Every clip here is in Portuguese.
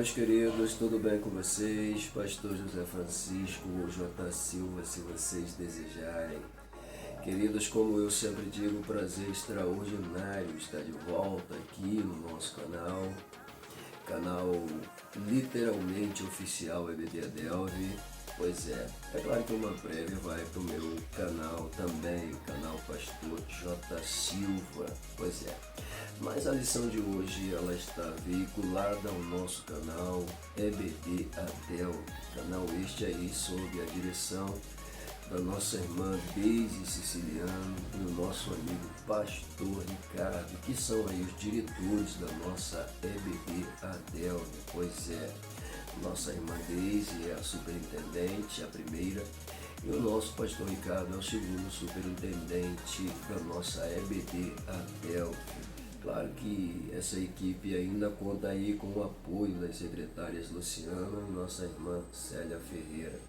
meus queridos, tudo bem com vocês? Pastor José Francisco ou J. Silva, se vocês desejarem. Queridos, como eu sempre digo, prazer extraordinário estar de volta aqui no nosso canal literalmente oficial EBD Adelve. Pois é claro que uma prévia vai para o meu canal também, o canal Pastor J. Silva. Pois é. Mas a lição de hoje ela está veiculada ao nosso canal EBD Adelve, canal este aí sob a direção da nossa irmã Deise Siciliano e do nosso amigo Pastor Ricardo, que são aí os diretores da nossa EBD Adelve. Pois é, nossa irmã Deise é a superintendente, a primeira, e o nosso Pastor Ricardo é o segundo superintendente da nossa EBD Adelve. Claro que essa equipe ainda conta aí com o apoio das secretárias Luciana e nossa irmã Célia Ferreira.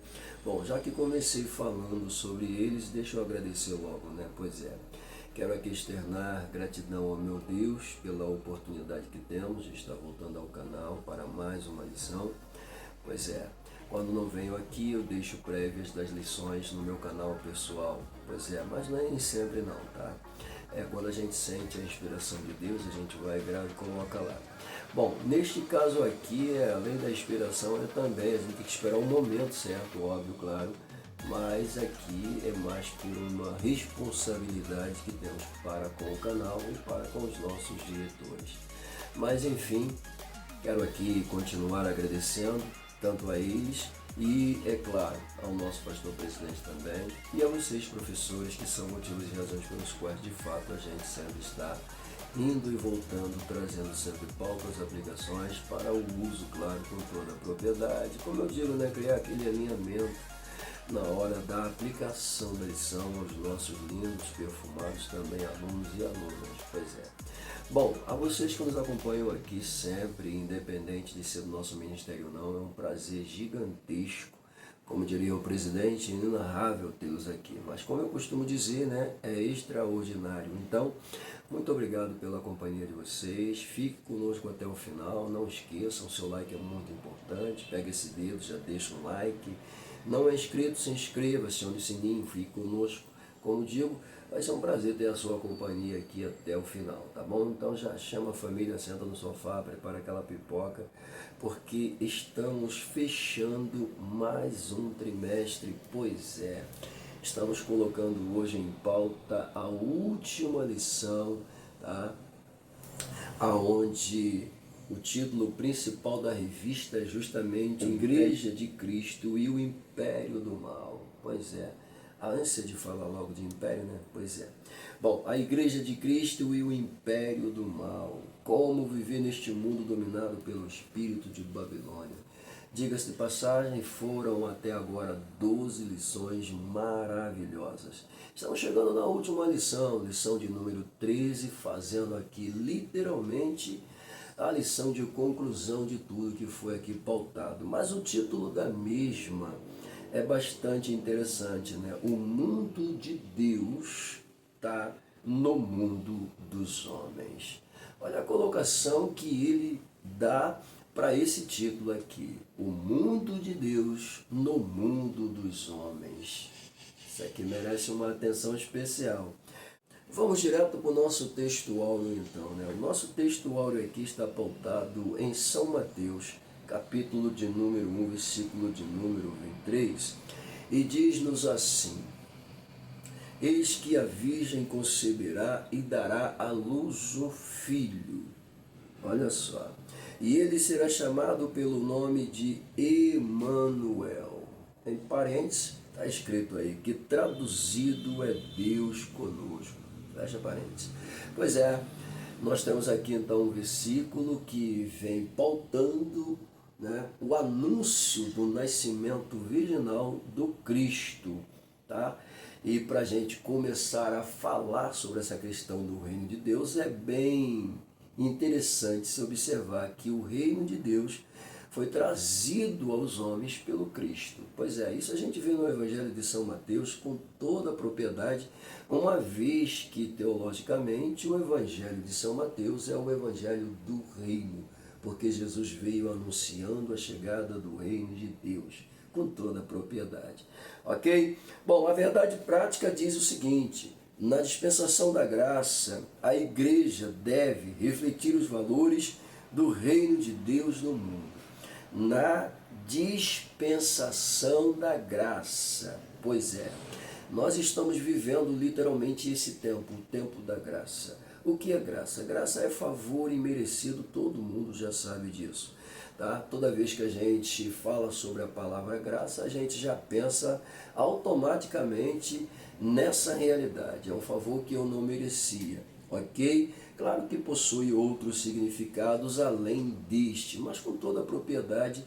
Bom, já que comecei falando sobre eles, deixa eu agradecer logo, né? Pois é, quero aqui externar gratidão ao meu Deus pela oportunidade que temos de estar voltando ao canal para mais uma lição. Pois é, quando não venho aqui eu deixo prévias das lições no meu canal pessoal. Pois é, mas nem sempre não, tá? Quando a gente sente a inspiração de Deus, a gente vai grava e coloca lá. Bom, neste caso aqui, além da inspiração, também a gente tem que esperar um momento certo, óbvio, claro, mas aqui é mais por uma responsabilidade que temos para com o canal e para com os nossos diretores. Mas enfim, quero aqui continuar agradecendo tanto a eles e, é claro, ao nosso pastor presidente também e a vocês professores, que são motivos e razões pelos quais de fato a gente sempre está indo e voltando, trazendo sempre pautas, aplicações para o uso, claro, com toda a propriedade. Como eu digo, né, criar aquele alinhamento na hora da aplicação da lição aos nossos lindos, perfumados também alunos e alunas. Pois é. Bom, a vocês que nos acompanham aqui sempre, independente de ser do nosso ministério ou não, é um prazer gigantesco, como diria o presidente, inenarrável tê-los aqui. Mas como eu costumo dizer, né, é extraordinário. Então, muito obrigado pela companhia de vocês, fique conosco até o final, não esqueçam, seu like é muito importante, pega esse dedo, já deixa um like. Não é inscrito, se inscreva, acione o sininho, fique conosco. Como digo, vai ser um prazer ter a sua companhia aqui até o final, tá bom? Então já chama a família, senta no sofá, prepara aquela pipoca, porque estamos fechando mais um trimestre. Pois é, estamos colocando hoje em pauta a última lição, tá? Aonde o título principal da revista é justamente Igreja de Cristo e o Império do Mal. Pois é, a ânsia de falar logo de império, né? Pois é. Bom, a Igreja de Cristo e o Império do Mal. Como viver neste mundo dominado pelo espírito de Babilônia. Diga-se de passagem, foram até agora 12 lições maravilhosas. Estamos chegando na última lição, lição de número 13, fazendo aqui literalmente a lição de conclusão de tudo que foi aqui pautado. Mas o título da mesma é bastante interessante, né? O mundo de Deus está no mundo dos homens. Olha a colocação que ele dá para esse título aqui. O mundo de Deus no mundo dos homens. Isso aqui merece uma atenção especial. Vamos direto para o nosso texto áureo então, né? O nosso texto áureo aqui está pautado em São Mateus, capítulo de número 1, versículo de número 23, e diz-nos assim: Eis que a Virgem conceberá e dará à luz um filho. Olha só. E ele será chamado pelo nome de Emanuel. Em parênteses, está escrito aí que traduzido é Deus conosco. Fecha parênteses. Pois é, nós temos aqui então um versículo que vem pautando, né, o anúncio do nascimento virginal do Cristo, tá? E para a gente começar a falar sobre essa questão do reino de Deus, é bem interessante se observar que o reino de Deus foi trazido aos homens pelo Cristo. Pois é, isso a gente vê no Evangelho de São Mateus com toda a propriedade, uma vez que teologicamente o Evangelho de São Mateus é o Evangelho do reino. porque Jesus veio anunciando a chegada do reino de Deus com toda a propriedade. Ok? Bom, a verdade prática diz o seguinte: na dispensação da graça, a igreja deve refletir os valores do reino de Deus no mundo. Na dispensação da graça, pois é, nós estamos vivendo literalmente esse tempo, o tempo da graça. O que é graça? Graça é favor imerecido, todo mundo já sabe disso. Tá? Toda vez que a gente fala sobre a palavra graça, a gente já pensa automaticamente nessa realidade. É um favor que eu não merecia, ok? Claro que possui outros significados além deste, mas com toda a propriedade,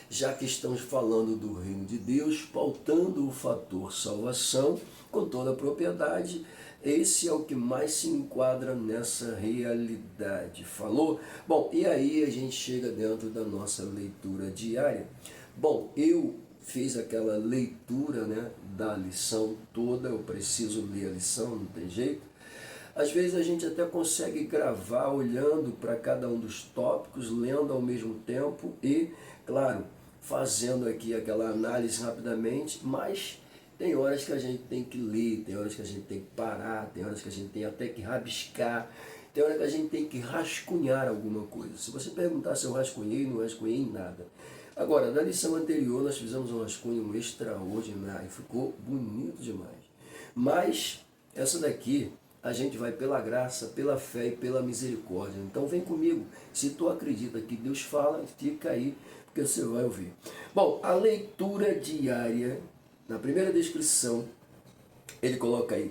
já que estamos falando do reino de Deus, pautando o fator salvação, com toda a propriedade, esse é o que mais se enquadra nessa realidade. Falou? Bom, e aí a gente chega dentro da nossa leitura diária. Bom, eu fiz aquela leitura, né, da lição toda, eu preciso ler a lição, não tem jeito. Às vezes a gente até consegue gravar olhando para cada um dos tópicos, lendo ao mesmo tempo e, claro, fazendo aqui aquela análise rapidamente, mas tem horas que a gente tem que ler, tem horas que a gente tem que parar, tem horas que a gente tem até que rabiscar, tem horas que a gente tem que rascunhar alguma coisa. Se você perguntar se eu rascunhei, não rascunhei em nada. Agora, na lição anterior nós fizemos um rascunho extraordinário, ficou bonito demais. Mas essa daqui a gente vai pela graça, pela fé e pela misericórdia. Então vem comigo, se tu acredita que Deus fala, fica aí, porque você vai ouvir. Bom, a leitura diária, na primeira descrição, ele coloca aí: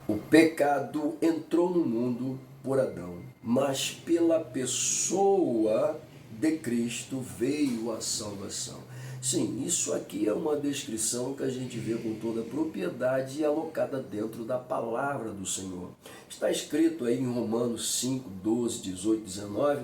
o pecado entrou no mundo por Adão, mas pela pessoa de Cristo veio a salvação. Sim, isso aqui é uma descrição que a gente vê com toda a propriedade alocada dentro da palavra do Senhor. Está escrito aí em Romanos 5, 12, 18, 19,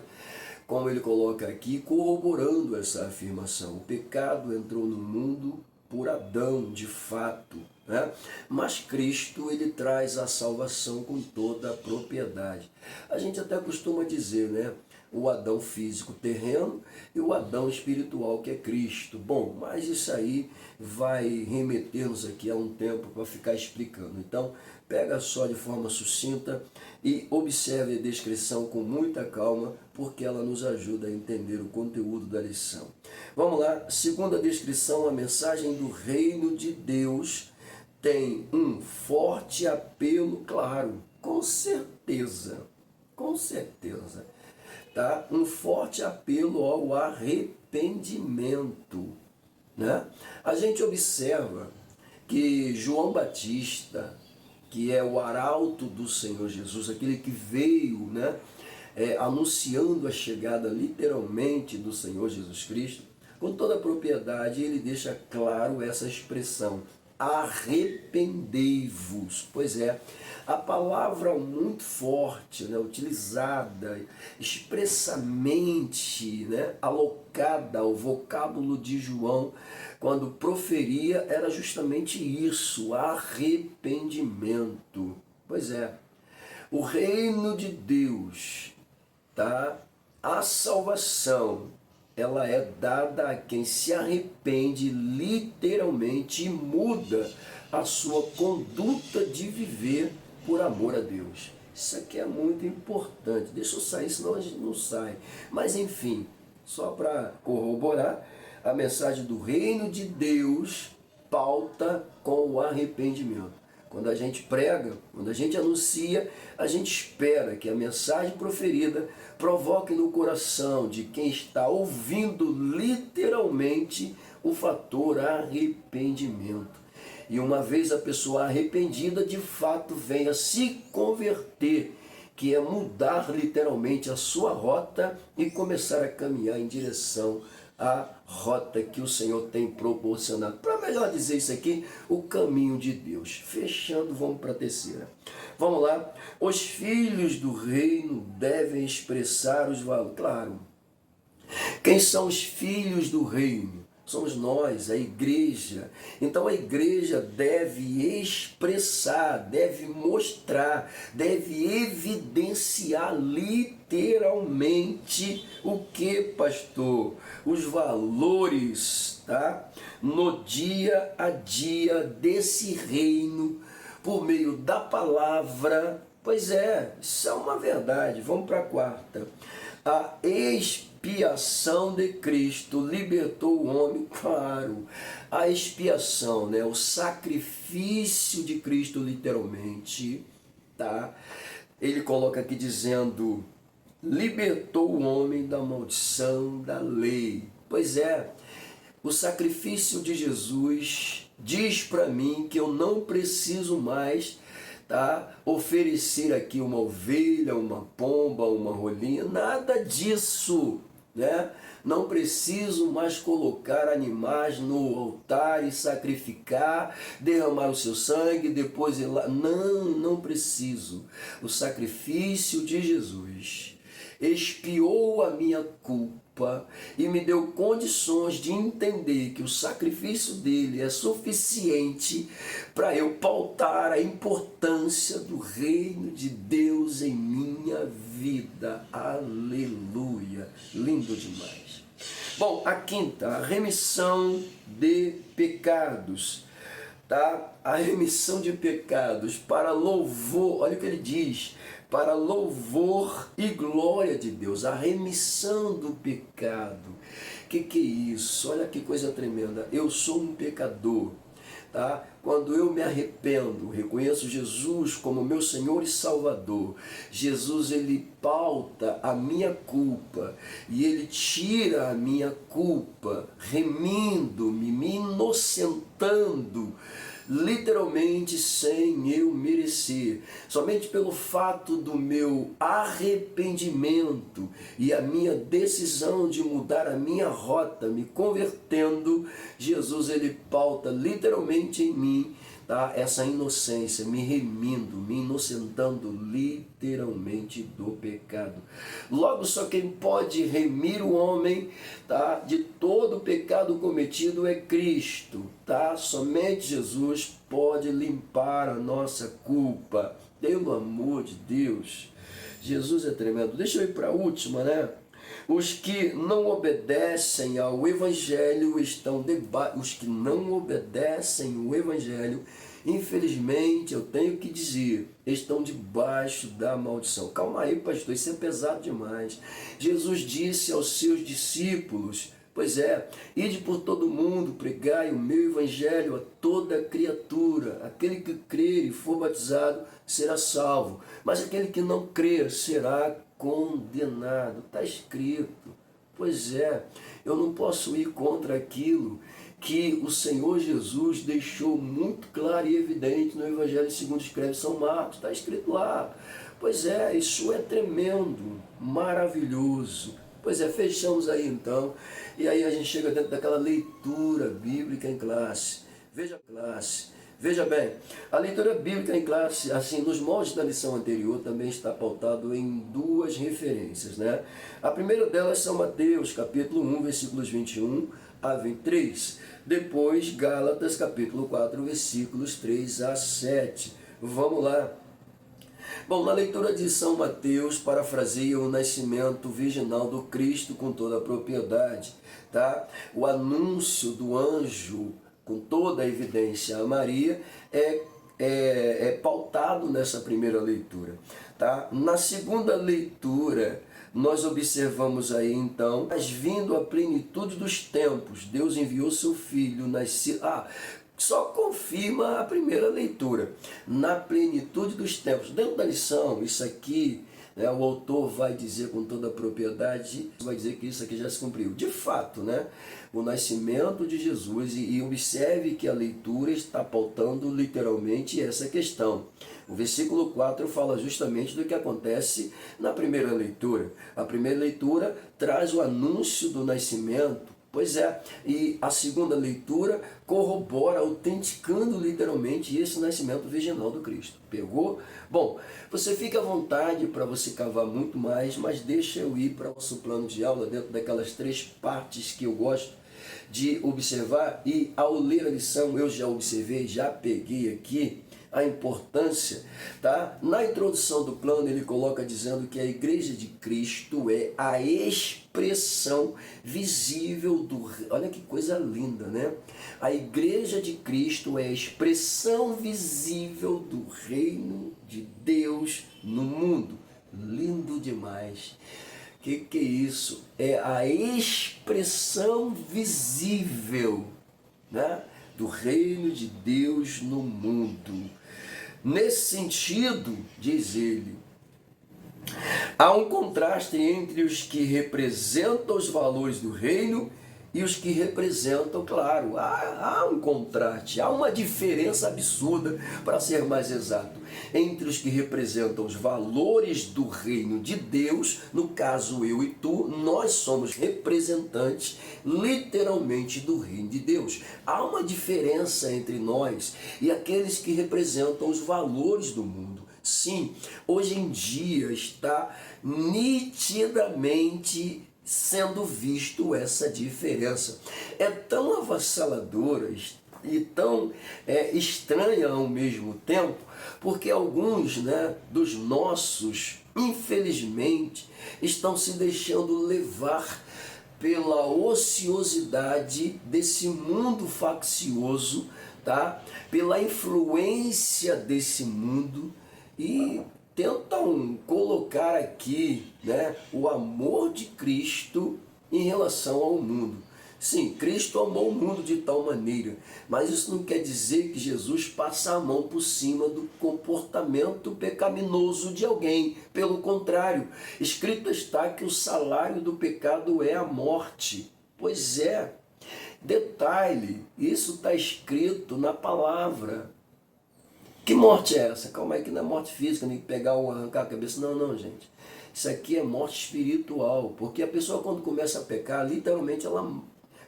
como ele coloca aqui, corroborando essa afirmação. O pecado entrou no mundo por Adão, de fato, né? Mas Cristo, ele traz a salvação com toda a propriedade. A gente até costuma dizer, né? O Adão físico terreno e o Adão espiritual, que é Cristo. Bom, mas isso aí vai remeter-nos aqui a um tempo para ficar explicando. Então, pega só de forma sucinta e observe a descrição com muita calma, porque ela nos ajuda a entender o conteúdo da lição. Vamos lá, segunda descrição, a mensagem do reino de Deus tem um forte apelo, claro, com certeza, tá? Um forte apelo ao arrependimento, né? A gente observa que João Batista, que é o arauto do Senhor Jesus, aquele que veio, né, anunciando a chegada literalmente do Senhor Jesus Cristo, com toda a propriedade ele deixa claro essa expressão: arrependei-vos. Pois é, a palavra muito forte, né, utilizada expressamente, né, alocada ao vocábulo de João, quando proferia, era justamente isso: arrependimento. Pois é, o reino de Deus, tá? A salvação, ela é dada a quem se arrepende literalmente e muda a sua conduta de viver por amor a Deus. Isso aqui é muito importante. Deixa eu sair, senão a gente não sai. Mas enfim, só para corroborar, a mensagem do reino de Deus pauta com o arrependimento. Quando a gente prega, quando a gente anuncia, a gente espera que a mensagem proferida provoque no coração de quem está ouvindo literalmente o fator arrependimento. E uma vez a pessoa arrependida, de fato venha se converter, que é mudar literalmente a sua rota e começar a caminhar em direção à rota que o Senhor tem proporcionado. Para melhor dizer isso aqui, o caminho de Deus. Fechando, vamos para a terceira. Vamos lá. Os filhos do reino devem expressar os valores. Claro. Quem são os filhos do reino? somos nós, a igreja. Então a igreja deve expressar, deve mostrar, deve evidenciar literalmente o que, pastor? Os valores, tá? No dia a dia desse reino, por meio da palavra. Pois é, isso é uma verdade. Vamos para a quarta. A expiação de Cristo libertou o homem, claro. A expiação, né? O sacrifício de Cristo, literalmente, tá? Ele coloca aqui dizendo, libertou o homem da maldição da lei. Pois é, o sacrifício de Jesus diz para mim que eu não preciso mais, tá, oferecer aqui uma ovelha, uma pomba, uma rolinha, nada disso, né? Não preciso mais colocar animais no altar e sacrificar, derramar o seu sangue, depois ir lá. Não, não preciso. O sacrifício de Jesus expiou a minha culpa e me deu condições de entender que o sacrifício dele é suficiente para eu pautar a importância do reino de Deus em minha vida. Aleluia! Lindo demais. Bom, a quinta, a remissão de pecados. Tá? A remissão de pecados para louvor, olha o que ele diz, para louvor e glória de Deus, a remissão do pecado. Que é isso? Olha que coisa tremenda. Eu sou um pecador, tá? Quando eu me arrependo, reconheço Jesus como meu Senhor e Salvador, Jesus, ele pauta a minha culpa e ele tira a minha culpa, remindo-me, me inocentando, literalmente sem eu merecer, somente pelo fato do meu arrependimento e a minha decisão de mudar a minha rota, me convertendo, Jesus, ele pauta literalmente em mim, tá, essa inocência, me remindo, me inocentando literalmente do pecado. Logo, só quem pode remir o homem, tá, de todo o pecado cometido é Cristo, tá? Somente Jesus pode limpar a nossa culpa. Pelo amor de Deus, Jesus é tremendo. Deixa eu ir para a última, né? Os que não obedecem ao Evangelho estão debaixo. Os que não obedecem o Evangelho, infelizmente, eu tenho que dizer, estão debaixo da maldição. Calma aí, pastor, isso é pesado demais. Jesus disse aos seus discípulos, pois é, ide por todo mundo, pregai o meu evangelho a toda criatura. Aquele que crer e for batizado será salvo, mas aquele que não crer será condenado. Está escrito. Pois é, eu não posso ir contra aquilo que o Senhor Jesus deixou muito claro e evidente no Evangelho segundo escreve São Marcos. Está escrito lá. Pois é, isso é tremendo, maravilhoso. Pois é, fechamos aí então, e aí a gente chega dentro daquela leitura bíblica em classe. Veja bem, a leitura bíblica em classe, assim, nos moldes da lição anterior, também está pautado em duas referências, né? A primeira delas é São Mateus, capítulo 1, versículos 21 a 23. Depois, Gálatas, capítulo 4, versículos 3 a 7. Vamos lá. Bom, na leitura de São Mateus, parafraseia o nascimento virginal do Cristo com toda a propriedade, tá? O anúncio do anjo, com toda a evidência a Maria, é pautado nessa primeira leitura, tá? Na segunda leitura, nós observamos aí então, mas vindo à plenitude dos tempos, Deus enviou seu Filho, nascido... só confirma a primeira leitura, na plenitude dos tempos. Dentro da lição, isso aqui, né, o autor vai dizer com toda a propriedade, vai dizer que isso aqui já se cumpriu. De fato, né, o nascimento de Jesus, e observe que a leitura está pautando literalmente essa questão. O versículo 4 fala justamente do que acontece na primeira leitura. A primeira leitura traz o anúncio do nascimento. Pois é, e a segunda leitura corrobora, autenticando literalmente esse nascimento virginal do Cristo. Pegou? Bom, você fica à vontade para você cavar muito mais, mas deixa eu ir para o nosso plano de aula dentro daquelas três partes que eu gosto de observar, e ao ler a lição eu já observei, já peguei aqui a importância, tá? Na introdução do plano ele coloca dizendo que a Igreja de Cristo é a expressão visível do... Olha que coisa linda, né? A Igreja de Cristo é a expressão visível do reino de Deus no mundo. Lindo demais. Que é isso? É a expressão visível, né, do reino de Deus no mundo. Nesse sentido, diz ele, há um contraste entre os que representam os valores do reino e os que representam, claro, há um contraste, há uma diferença absurda, para ser mais exato, entre os que representam os valores do reino de Deus, no caso eu e tu, nós somos representantes literalmente do reino de Deus. Há uma diferença entre nós e aqueles que representam os valores do mundo. Sim, hoje em dia está nitidamente sendo visto essa diferença. É tão avassaladora e tão estranha ao mesmo tempo, porque alguns, né, dos nossos, infelizmente, estão se deixando levar pela ociosidade desse mundo faccioso, tá? Pela influência desse mundo, e tentam colocar aqui, né, o amor de Cristo em relação ao mundo. Sim, Cristo amou o mundo de tal maneira, mas isso não quer dizer que Jesus passa a mão por cima do comportamento pecaminoso de alguém. Pelo contrário, escrito está que o salário do pecado é a morte. Pois é, detalhe, isso está escrito na palavra. Que morte é essa? Calma aí, que não é morte física, nem pegar ou arrancar a cabeça. Não, não, gente. Isso aqui é morte espiritual, porque a pessoa quando começa a pecar, literalmente ela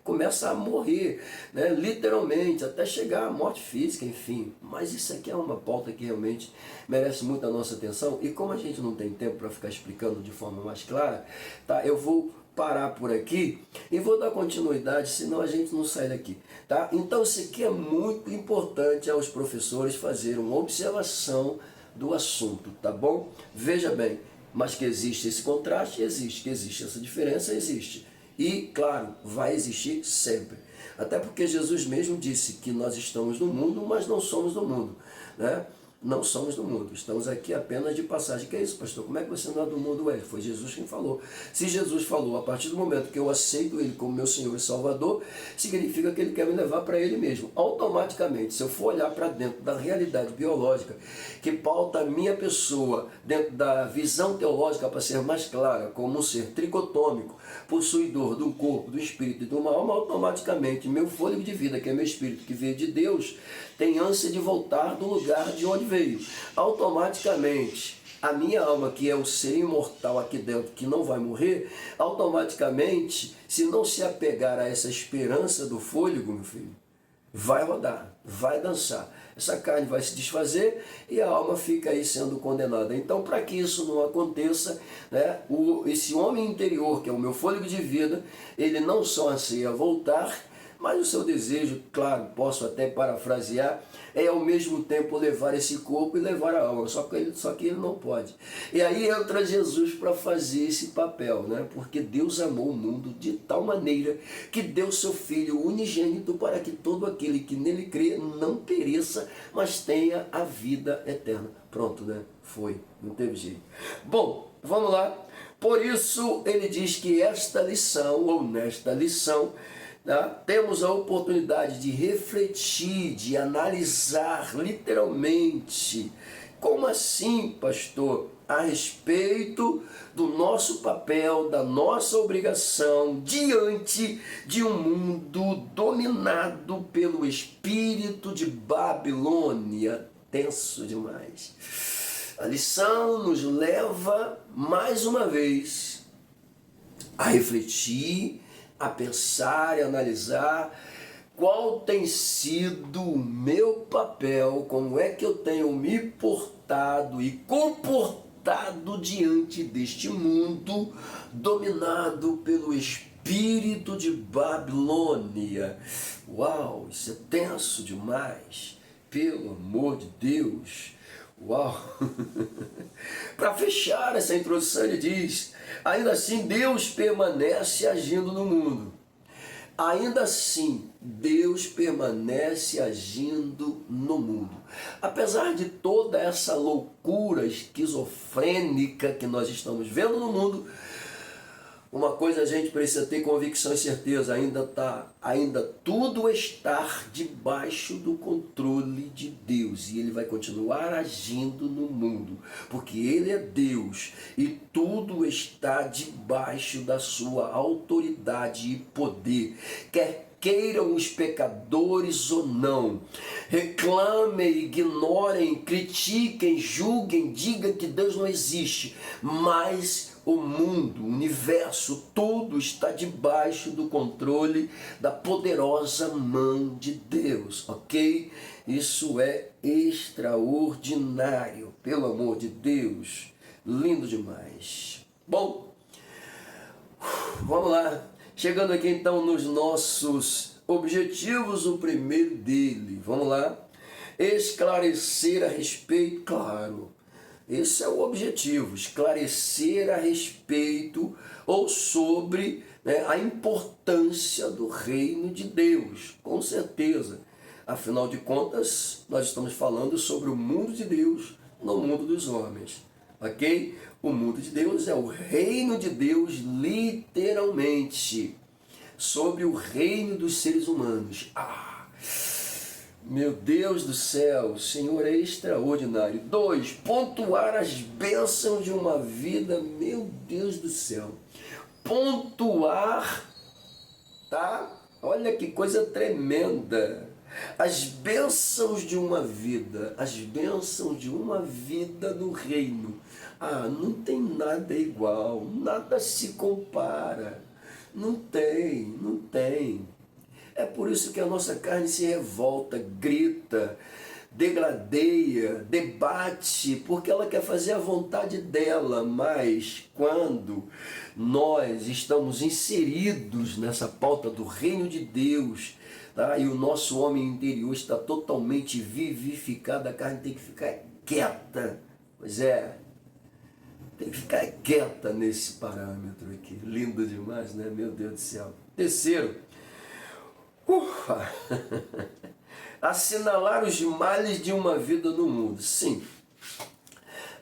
começa a morrer, né? Literalmente, até chegar à morte física, enfim. Mas isso aqui é uma pauta que realmente merece muito a nossa atenção, e como a gente não tem tempo para ficar explicando de forma mais clara, tá? Eu vou parar por aqui e vou dar continuidade, senão a gente não sai daqui, tá? Então isso aqui é muito importante aos professores fazerem uma observação do assunto, tá bom? Veja bem, mas que existe esse contraste, existe, que existe essa diferença, existe. E, claro, vai existir sempre. Até porque Jesus mesmo disse que nós estamos no mundo, mas não somos do mundo, né? Não somos do mundo, estamos aqui apenas de passagem. Que é isso, pastor? Como é que você não é do mundo? Foi Jesus quem falou. Se Jesus falou, a partir do momento que eu aceito Ele como meu Senhor e Salvador, significa que Ele quer me levar para Ele mesmo. Automaticamente, se eu for olhar para dentro da realidade biológica, que pauta a minha pessoa dentro da visão teológica, para ser mais clara, como um ser tricotômico, possuidor do corpo, do espírito e de uma alma, automaticamente meu fôlego de vida, que é meu espírito, que veio de Deus, tem ânsia de voltar do lugar de onde veio. Automaticamente, a minha alma, que é o ser imortal aqui dentro, que não vai morrer, automaticamente, se não se apegar a essa esperança do fôlego, meu filho, vai rodar, vai dançar. Essa carne vai se desfazer e a alma fica aí sendo condenada. Então, para que isso não aconteça, né, esse homem interior, que é o meu fôlego de vida, ele não só anseia voltar, mas o seu desejo, claro, posso até parafrasear, é ao mesmo tempo levar esse corpo e levar a alma, só que ele não pode. E aí entra Jesus para fazer esse papel, né? Porque Deus amou o mundo de tal maneira que deu seu Filho unigênito para que todo aquele que nele crê não pereça, mas tenha a vida eterna. Pronto, né? Foi, não teve jeito. Bom, vamos lá. Por isso ele diz que esta lição, ou nesta lição, tá, temos a oportunidade de refletir, de analisar literalmente. Como assim, pastor? A respeito do nosso papel, da nossa obrigação diante de um mundo dominado pelo espírito de Babilônia. Tenso demais. A lição nos leva, mais uma vez, a refletir, a pensar e analisar qual tem sido o meu papel, como é que eu tenho me portado e comportado diante deste mundo dominado pelo espírito espírito de Babilônia. Uau, isso é tenso demais, pelo amor de Deus. Uau! Para fechar essa introdução, ele diz: ainda assim Deus permanece agindo no mundo. Ainda assim, Deus permanece agindo no mundo. Apesar de toda essa loucura esquizofrênica que nós estamos vendo no mundo, uma coisa a gente precisa ter convicção e certeza: ainda tudo está debaixo do controle de Deus, e Ele vai continuar agindo no mundo, porque Ele é Deus e tudo está debaixo da sua autoridade e poder, quer queiram os pecadores ou não. Reclamem, ignorem, critiquem, julguem, digam que Deus não existe, mas o mundo, o universo, tudo está debaixo do controle da poderosa mão de Deus, ok? Isso é extraordinário, pelo amor de Deus, lindo demais. Bom, vamos lá, chegando aqui então nos nossos objetivos, o primeiro dele, vamos lá, esclarecer a respeito, claro. Esse é o objetivo, esclarecer a respeito ou sobre, né, a importância do reino de Deus, com certeza. Afinal de contas, nós estamos falando sobre o mundo de Deus no mundo dos homens, ok? O mundo de Deus é o reino de Deus, literalmente, sobre o reino dos seres humanos. Meu Deus do céu, o Senhor é extraordinário. 2, pontuar as bênçãos de uma vida. Meu Deus do céu. Pontuar, tá? Olha que coisa tremenda. As bênçãos de uma vida. As bênçãos de uma vida no reino. Não tem nada igual. Nada se compara. Não tem. É por isso que a nossa carne se revolta, grita, degradeia, debate, porque ela quer fazer a vontade dela, mas quando nós estamos inseridos nessa pauta do reino de Deus, tá? E o nosso homem interior está totalmente vivificado, a carne tem que ficar quieta, pois é, tem que ficar quieta nesse parâmetro aqui, lindo demais, né? Meu Deus do céu. Terceiro, assinalar os males de uma vida no mundo. Sim,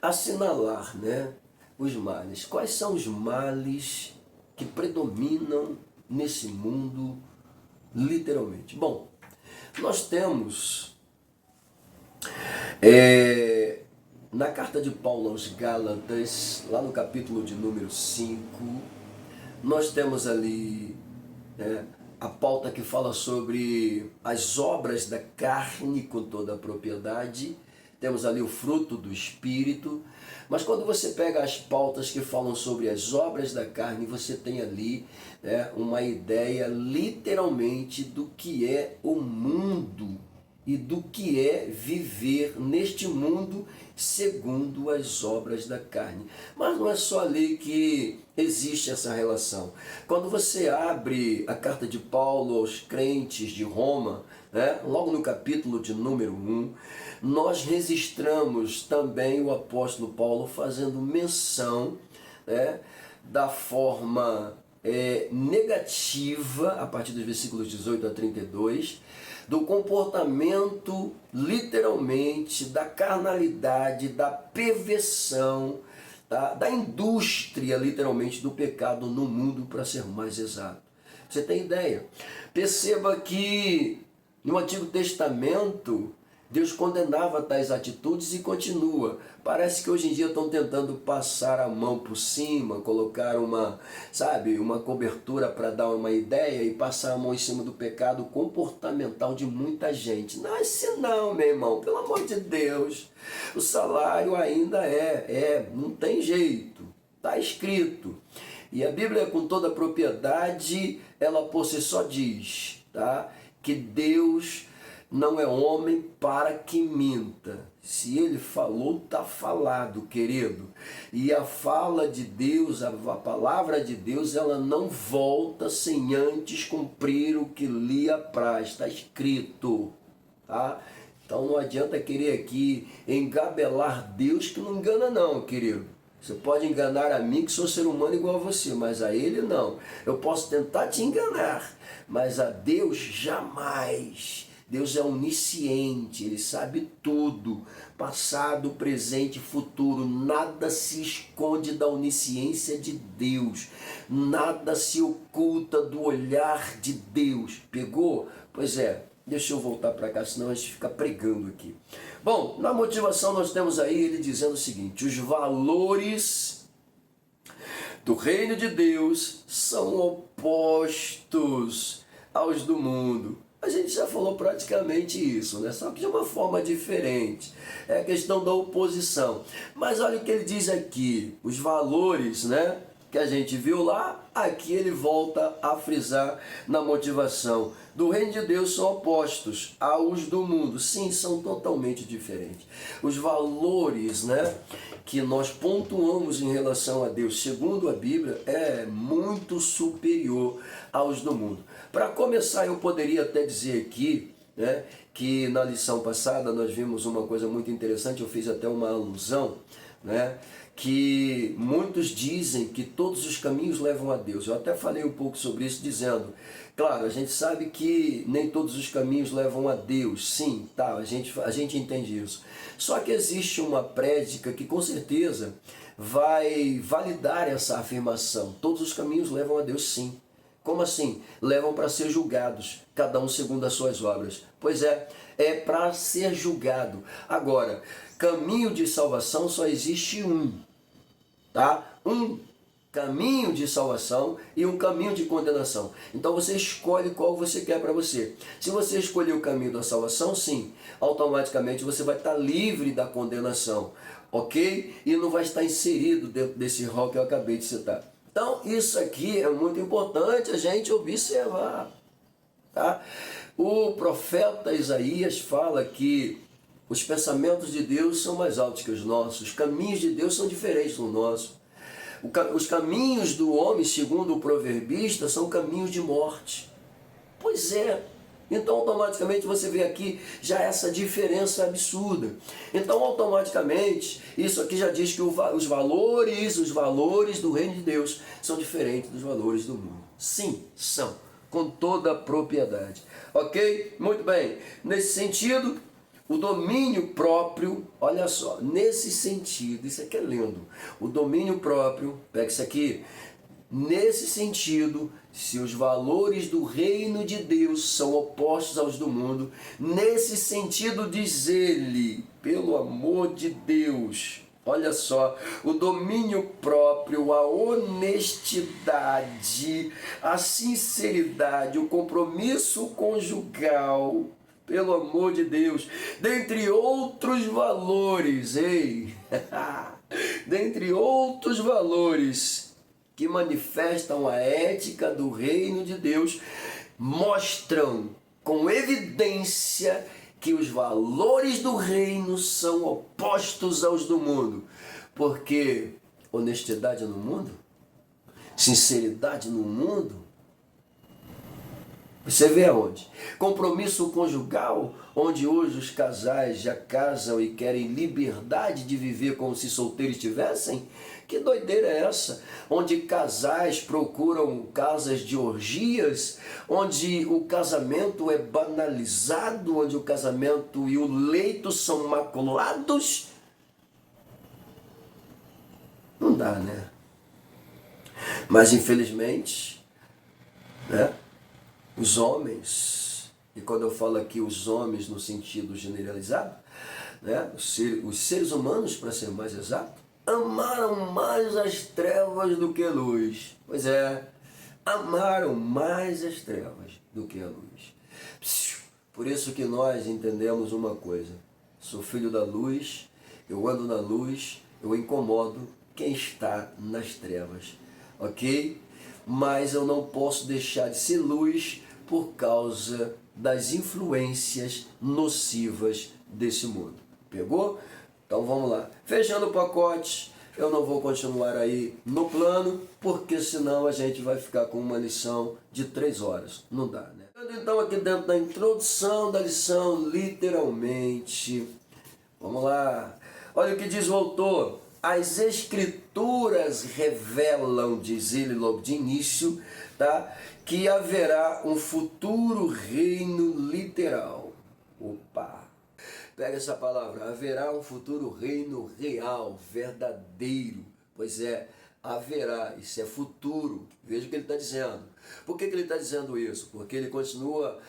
assinalar, né, os males. Quais são os males que predominam nesse mundo, literalmente? Bom, nós temos na carta de Paulo aos Gálatas, lá no capítulo de número 5, nós temos ali a pauta que fala sobre as obras da carne com toda a propriedade. Temos ali o fruto do Espírito. Mas quando você pega as pautas que falam sobre as obras da carne, você tem ali, né, uma ideia literalmente do que é o mundo e do que é viver neste mundo segundo as obras da carne. Mas não é só ali que existe essa relação. Quando você abre a carta de Paulo aos crentes de Roma, né, logo no capítulo de número 1, nós registramos também o apóstolo Paulo fazendo menção, né, da forma negativa, a partir dos versículos 18 a 32, do comportamento, literalmente, da carnalidade, da perversão, tá? Da indústria, literalmente, do pecado no mundo, para ser mais exato. Você tem ideia? Perceba que no Antigo Testamento Deus condenava tais atitudes e continua. Parece que hoje em dia estão tentando passar a mão por cima, colocar uma cobertura para dar uma ideia e passar a mão em cima do pecado comportamental de muita gente. Não é assim não, meu irmão, pelo amor de Deus. O salário ainda não tem jeito, está escrito. E a Bíblia, com toda a propriedade, ela por si só diz, tá, que Deus não é homem para que minta. Se ele falou, está falado, querido. E a fala de Deus, a palavra de Deus, ela não volta sem antes cumprir o que lhe apraz. Está escrito, tá? Então não adianta querer aqui engabelar Deus, que não engana não, querido. Você pode enganar a mim, que sou ser humano igual a você, mas a ele não. Eu posso tentar te enganar, mas a Deus jamais. Deus é onisciente, Ele sabe tudo, passado, presente, futuro. Nada se esconde da onisciência de Deus, nada se oculta do olhar de Deus. Pegou? Pois é, deixa eu voltar para cá, senão a gente fica pregando aqui. Bom, na motivação nós temos aí ele dizendo o seguinte: os valores do reino de Deus são opostos aos do mundo. A gente já falou praticamente isso, né? Só que de uma forma diferente. É a questão da oposição. Mas olha o que ele diz aqui. Os valores, né, que a gente viu lá, aqui ele volta a frisar na motivação. Do reino de Deus são opostos aos do mundo. Sim, são totalmente diferentes. Os valores, né, que nós pontuamos em relação a Deus, segundo a Bíblia, é muito superior aos do mundo. Para começar, eu poderia até dizer aqui, né, que na lição passada nós vimos uma coisa muito interessante, eu fiz até uma alusão, né, que muitos dizem que todos os caminhos levam a Deus. Eu até falei um pouco sobre isso, dizendo, claro, a gente sabe que nem todos os caminhos levam a Deus, sim, tá, a gente entende isso. Só que existe uma prédica que com certeza vai validar essa afirmação. Todos os caminhos levam a Deus, sim. Como assim? Levam para ser julgados, cada um segundo as suas obras. Pois é para ser julgado. Agora, caminho de salvação só existe um, tá? Um caminho de salvação e um caminho de condenação. Então você escolhe qual você quer para você. Se você escolher o caminho da salvação, sim, automaticamente você vai estar livre da condenação, ok? E não vai estar inserido dentro desse rol que eu acabei de citar. Então, isso aqui é muito importante a gente observar, tá? O profeta Isaías fala que os pensamentos de Deus são mais altos que os nossos, os caminhos de Deus são diferentes do nosso. Os caminhos do homem, segundo o proverbista, são caminhos de morte. Pois é. Então, automaticamente, você vê aqui já essa diferença absurda. Então, automaticamente, isso aqui já diz que os valores do reino de Deus são diferentes dos valores do mundo. Sim, são, com toda a propriedade. Ok? Muito bem. Nesse sentido, o domínio próprio, olha só, nesse sentido, isso aqui é lindo. O domínio próprio, pega isso aqui. Nesse sentido, se os valores do reino de Deus são opostos aos do mundo, nesse sentido diz ele, pelo amor de Deus, olha só, o domínio próprio, a honestidade, a sinceridade, o compromisso conjugal, pelo amor de Deus, dentre outros valores, dentre outros valores que manifestam a ética do reino de Deus, mostram com evidência que os valores do reino são opostos aos do mundo. Porque honestidade no mundo, sinceridade no mundo, você vê aonde? Compromisso conjugal, onde hoje os casais já casam e querem liberdade de viver como se solteiros estivessem? Que doideira é essa? Onde casais procuram casas de orgias, onde o casamento é banalizado, onde o casamento e o leito são maculados? Não dá, né? Mas infelizmente, né? Os homens, e quando eu falo aqui os homens no sentido generalizado, né? Os seres humanos, para ser mais exato, amaram mais as trevas do que a luz. Pois é, amaram mais as trevas do que a luz. Por isso que nós entendemos uma coisa: sou filho da luz, eu ando na luz, eu incomodo quem está nas trevas, ok? Mas eu não posso deixar de ser luz por causa das influências nocivas desse mundo. Pegou? Então vamos lá. Fechando o pacote, eu não vou continuar aí no plano, porque senão a gente vai ficar com uma lição de 3 horas. Não dá, né? Então aqui dentro da introdução da lição, literalmente, vamos lá. Olha o que diz o autor. As escrituras revelam, diz ele logo de início, tá, que haverá um futuro reino literal. Opa! Pega essa palavra, haverá um futuro reino real, verdadeiro. Pois é, haverá, isso é futuro. Veja o que ele está dizendo. Por que ele está dizendo isso? Porque ele continua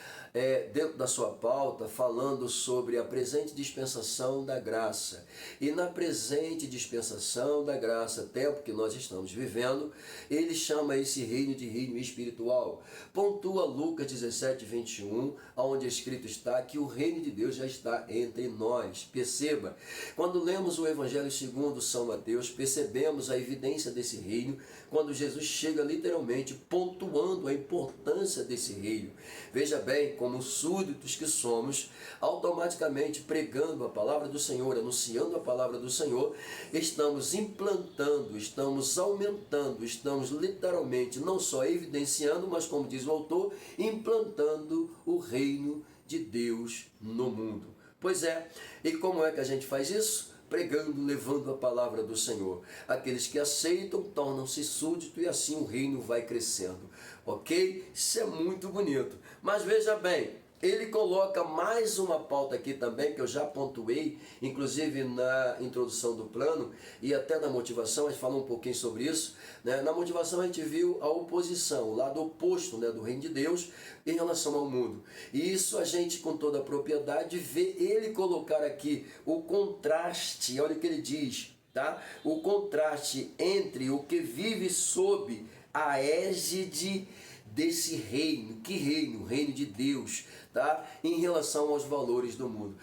dentro da sua pauta falando sobre a presente dispensação da graça. E na presente dispensação da graça, tempo que nós estamos vivendo, ele chama esse reino de reino espiritual. Pontua Lucas 17, 21, onde escrito está que o reino de Deus já está entre nós. Perceba, quando lemos o Evangelho segundo São Mateus, percebemos a evidência desse reino, quando Jesus chega literalmente pontuando a importância desse reino. Veja bem, como súditos que somos, automaticamente pregando a palavra do Senhor, anunciando a palavra do Senhor, estamos implantando, estamos aumentando, estamos literalmente não só evidenciando, mas como diz o autor, implantando o reino de Deus no mundo. Pois é, e como é que a gente faz isso? Pregando, levando a palavra do Senhor. Aqueles que aceitam tornam-se súditos e assim o reino vai crescendo. Ok? Isso é muito bonito. Mas veja bem, ele coloca mais uma pauta aqui também, que eu já pontuei, inclusive na introdução do plano e até na motivação, a gente falou um pouquinho sobre isso, né? Na motivação a gente viu a oposição, o lado oposto, né, do reino de Deus em relação ao mundo. E isso a gente, com toda a propriedade, vê ele colocar aqui o contraste, olha o que ele diz, tá? O contraste entre o que vive sob a égide desse reino. Que reino? O reino de Deus, tá? Em relação aos valores do mundo.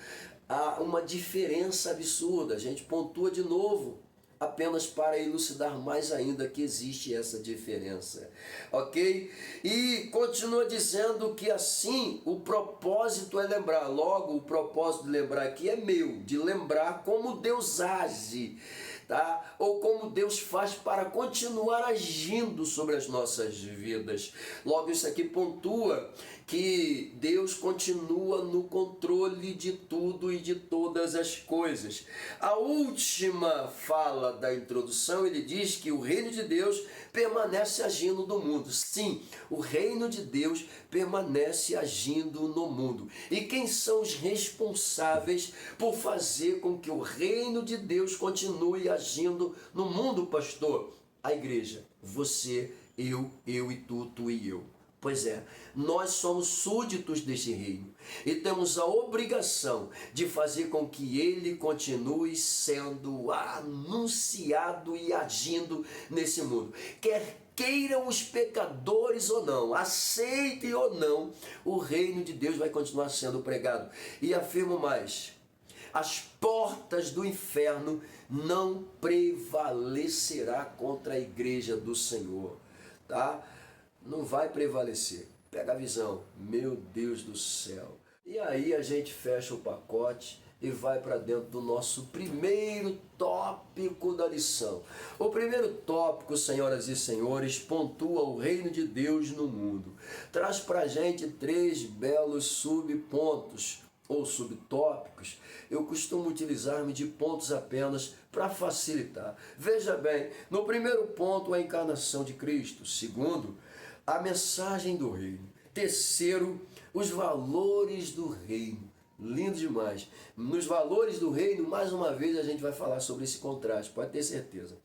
Há uma diferença absurda, a gente pontua de novo, apenas para elucidar mais ainda que existe essa diferença, ok? E continua dizendo que assim o propósito é lembrar, logo o propósito de lembrar aqui é meu, de lembrar como Deus age, tá? Ou como Deus faz para continuar agindo sobre as nossas vidas. Logo isso aqui pontua que Deus continua no controle de tudo e de todas as coisas. A última fala da introdução, ele diz que o reino de Deus permanece agindo no mundo. Sim, o reino de Deus permanece agindo no mundo. E quem são os responsáveis por fazer com que o reino de Deus continue agindo no mundo, pastor? A igreja. Você, eu e tu e eu. Pois é, nós somos súditos deste reino e temos a obrigação de fazer com que ele continue sendo anunciado e agindo nesse mundo. Quer queiram os pecadores ou não, aceitem ou não, o reino de Deus vai continuar sendo pregado. E afirmo mais, as portas do inferno não prevalecerá contra a igreja do Senhor, tá? Não vai prevalecer. Pega a visão. Meu Deus do céu. E aí a gente fecha o pacote e vai para dentro do nosso primeiro tópico da lição. O primeiro tópico, senhoras e senhores, pontua o reino de Deus no mundo. Traz para a gente 3 belos subpontos ou subtópicos. Eu costumo utilizar-me de pontos apenas para facilitar. Veja bem, no primeiro ponto, a encarnação de Cristo. Segundo, a mensagem do reino. Terceiro, os valores do reino. Lindo demais. Nos valores do reino, mais uma vez a gente vai falar sobre esse contraste, pode ter certeza.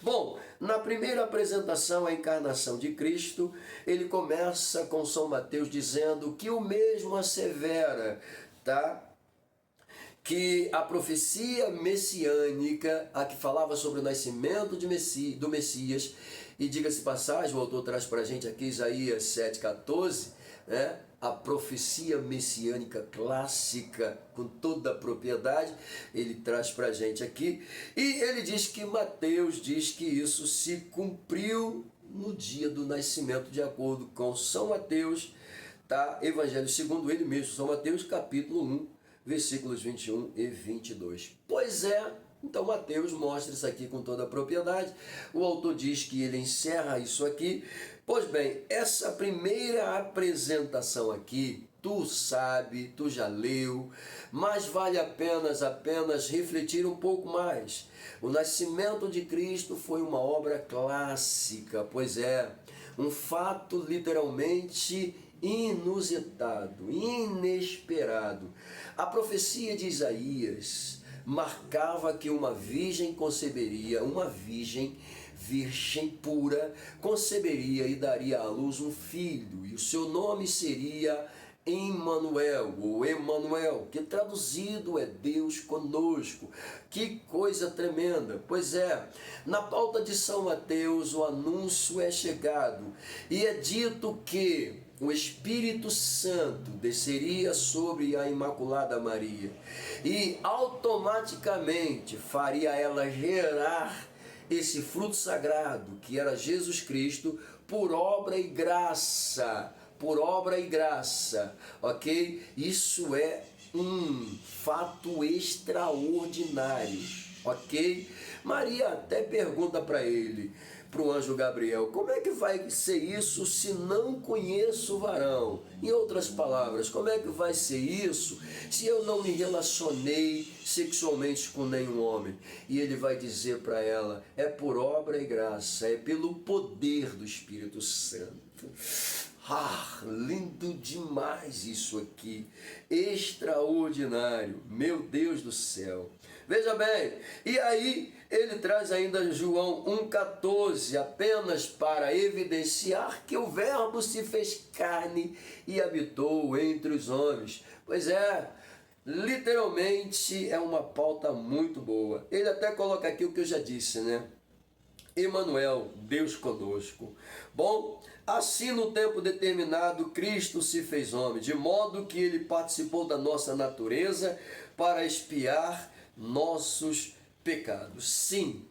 Bom, na primeira apresentação, a encarnação de Cristo, ele começa com São Mateus dizendo que o mesmo assevera, tá? Que a profecia messiânica, a que falava sobre o nascimento do Messias, e diga-se passagem, o autor traz para a gente aqui Isaías 7,14, né? A profecia messiânica clássica, com toda a propriedade, ele traz para a gente aqui, e ele diz que Mateus diz que isso se cumpriu no dia do nascimento, de acordo com São Mateus, tá? Evangelho segundo ele mesmo, São Mateus, capítulo 1, versículos 21 e 22. Pois é, então Mateus mostra isso aqui com toda a propriedade. O autor diz que ele encerra isso aqui. Pois bem, essa primeira apresentação aqui, tu sabe, tu já leu, mas vale apenas refletir um pouco mais. O nascimento de Cristo foi uma obra clássica, pois é, um fato literalmente inusitado, inesperado. A profecia de Isaías marcava que uma virgem conceberia, uma virgem pura, conceberia e daria à luz um filho, e o seu nome seria Emmanuel, ou Emanuel, que traduzido é Deus conosco. Que coisa tremenda! Pois é, na pauta de São Mateus o anúncio é chegado, e é dito que o Espírito Santo desceria sobre a Imaculada Maria, e automaticamente faria ela gerar esse fruto sagrado, que era Jesus Cristo, por obra e graça, ok? Isso é um fato extraordinário, ok? Maria até pergunta para ele, para o anjo Gabriel, como é que vai ser isso se não conheço o varão? Em outras palavras, como é que vai ser isso se eu não me relacionei sexualmente com nenhum homem? E ele vai dizer para ela, é por obra e graça, é pelo poder do Espírito Santo. Ah, lindo demais isso aqui, extraordinário, meu Deus do céu. Veja bem, e aí ele traz ainda João 1,14, apenas para evidenciar que o Verbo se fez carne e habitou entre os homens. Pois é, literalmente é uma pauta muito boa. Ele até coloca aqui o que eu já disse, né? Emmanuel, Deus conosco. Bom, assim no tempo determinado, Cristo se fez homem, de modo que ele participou da nossa natureza para expiar nossos pecados. Sim,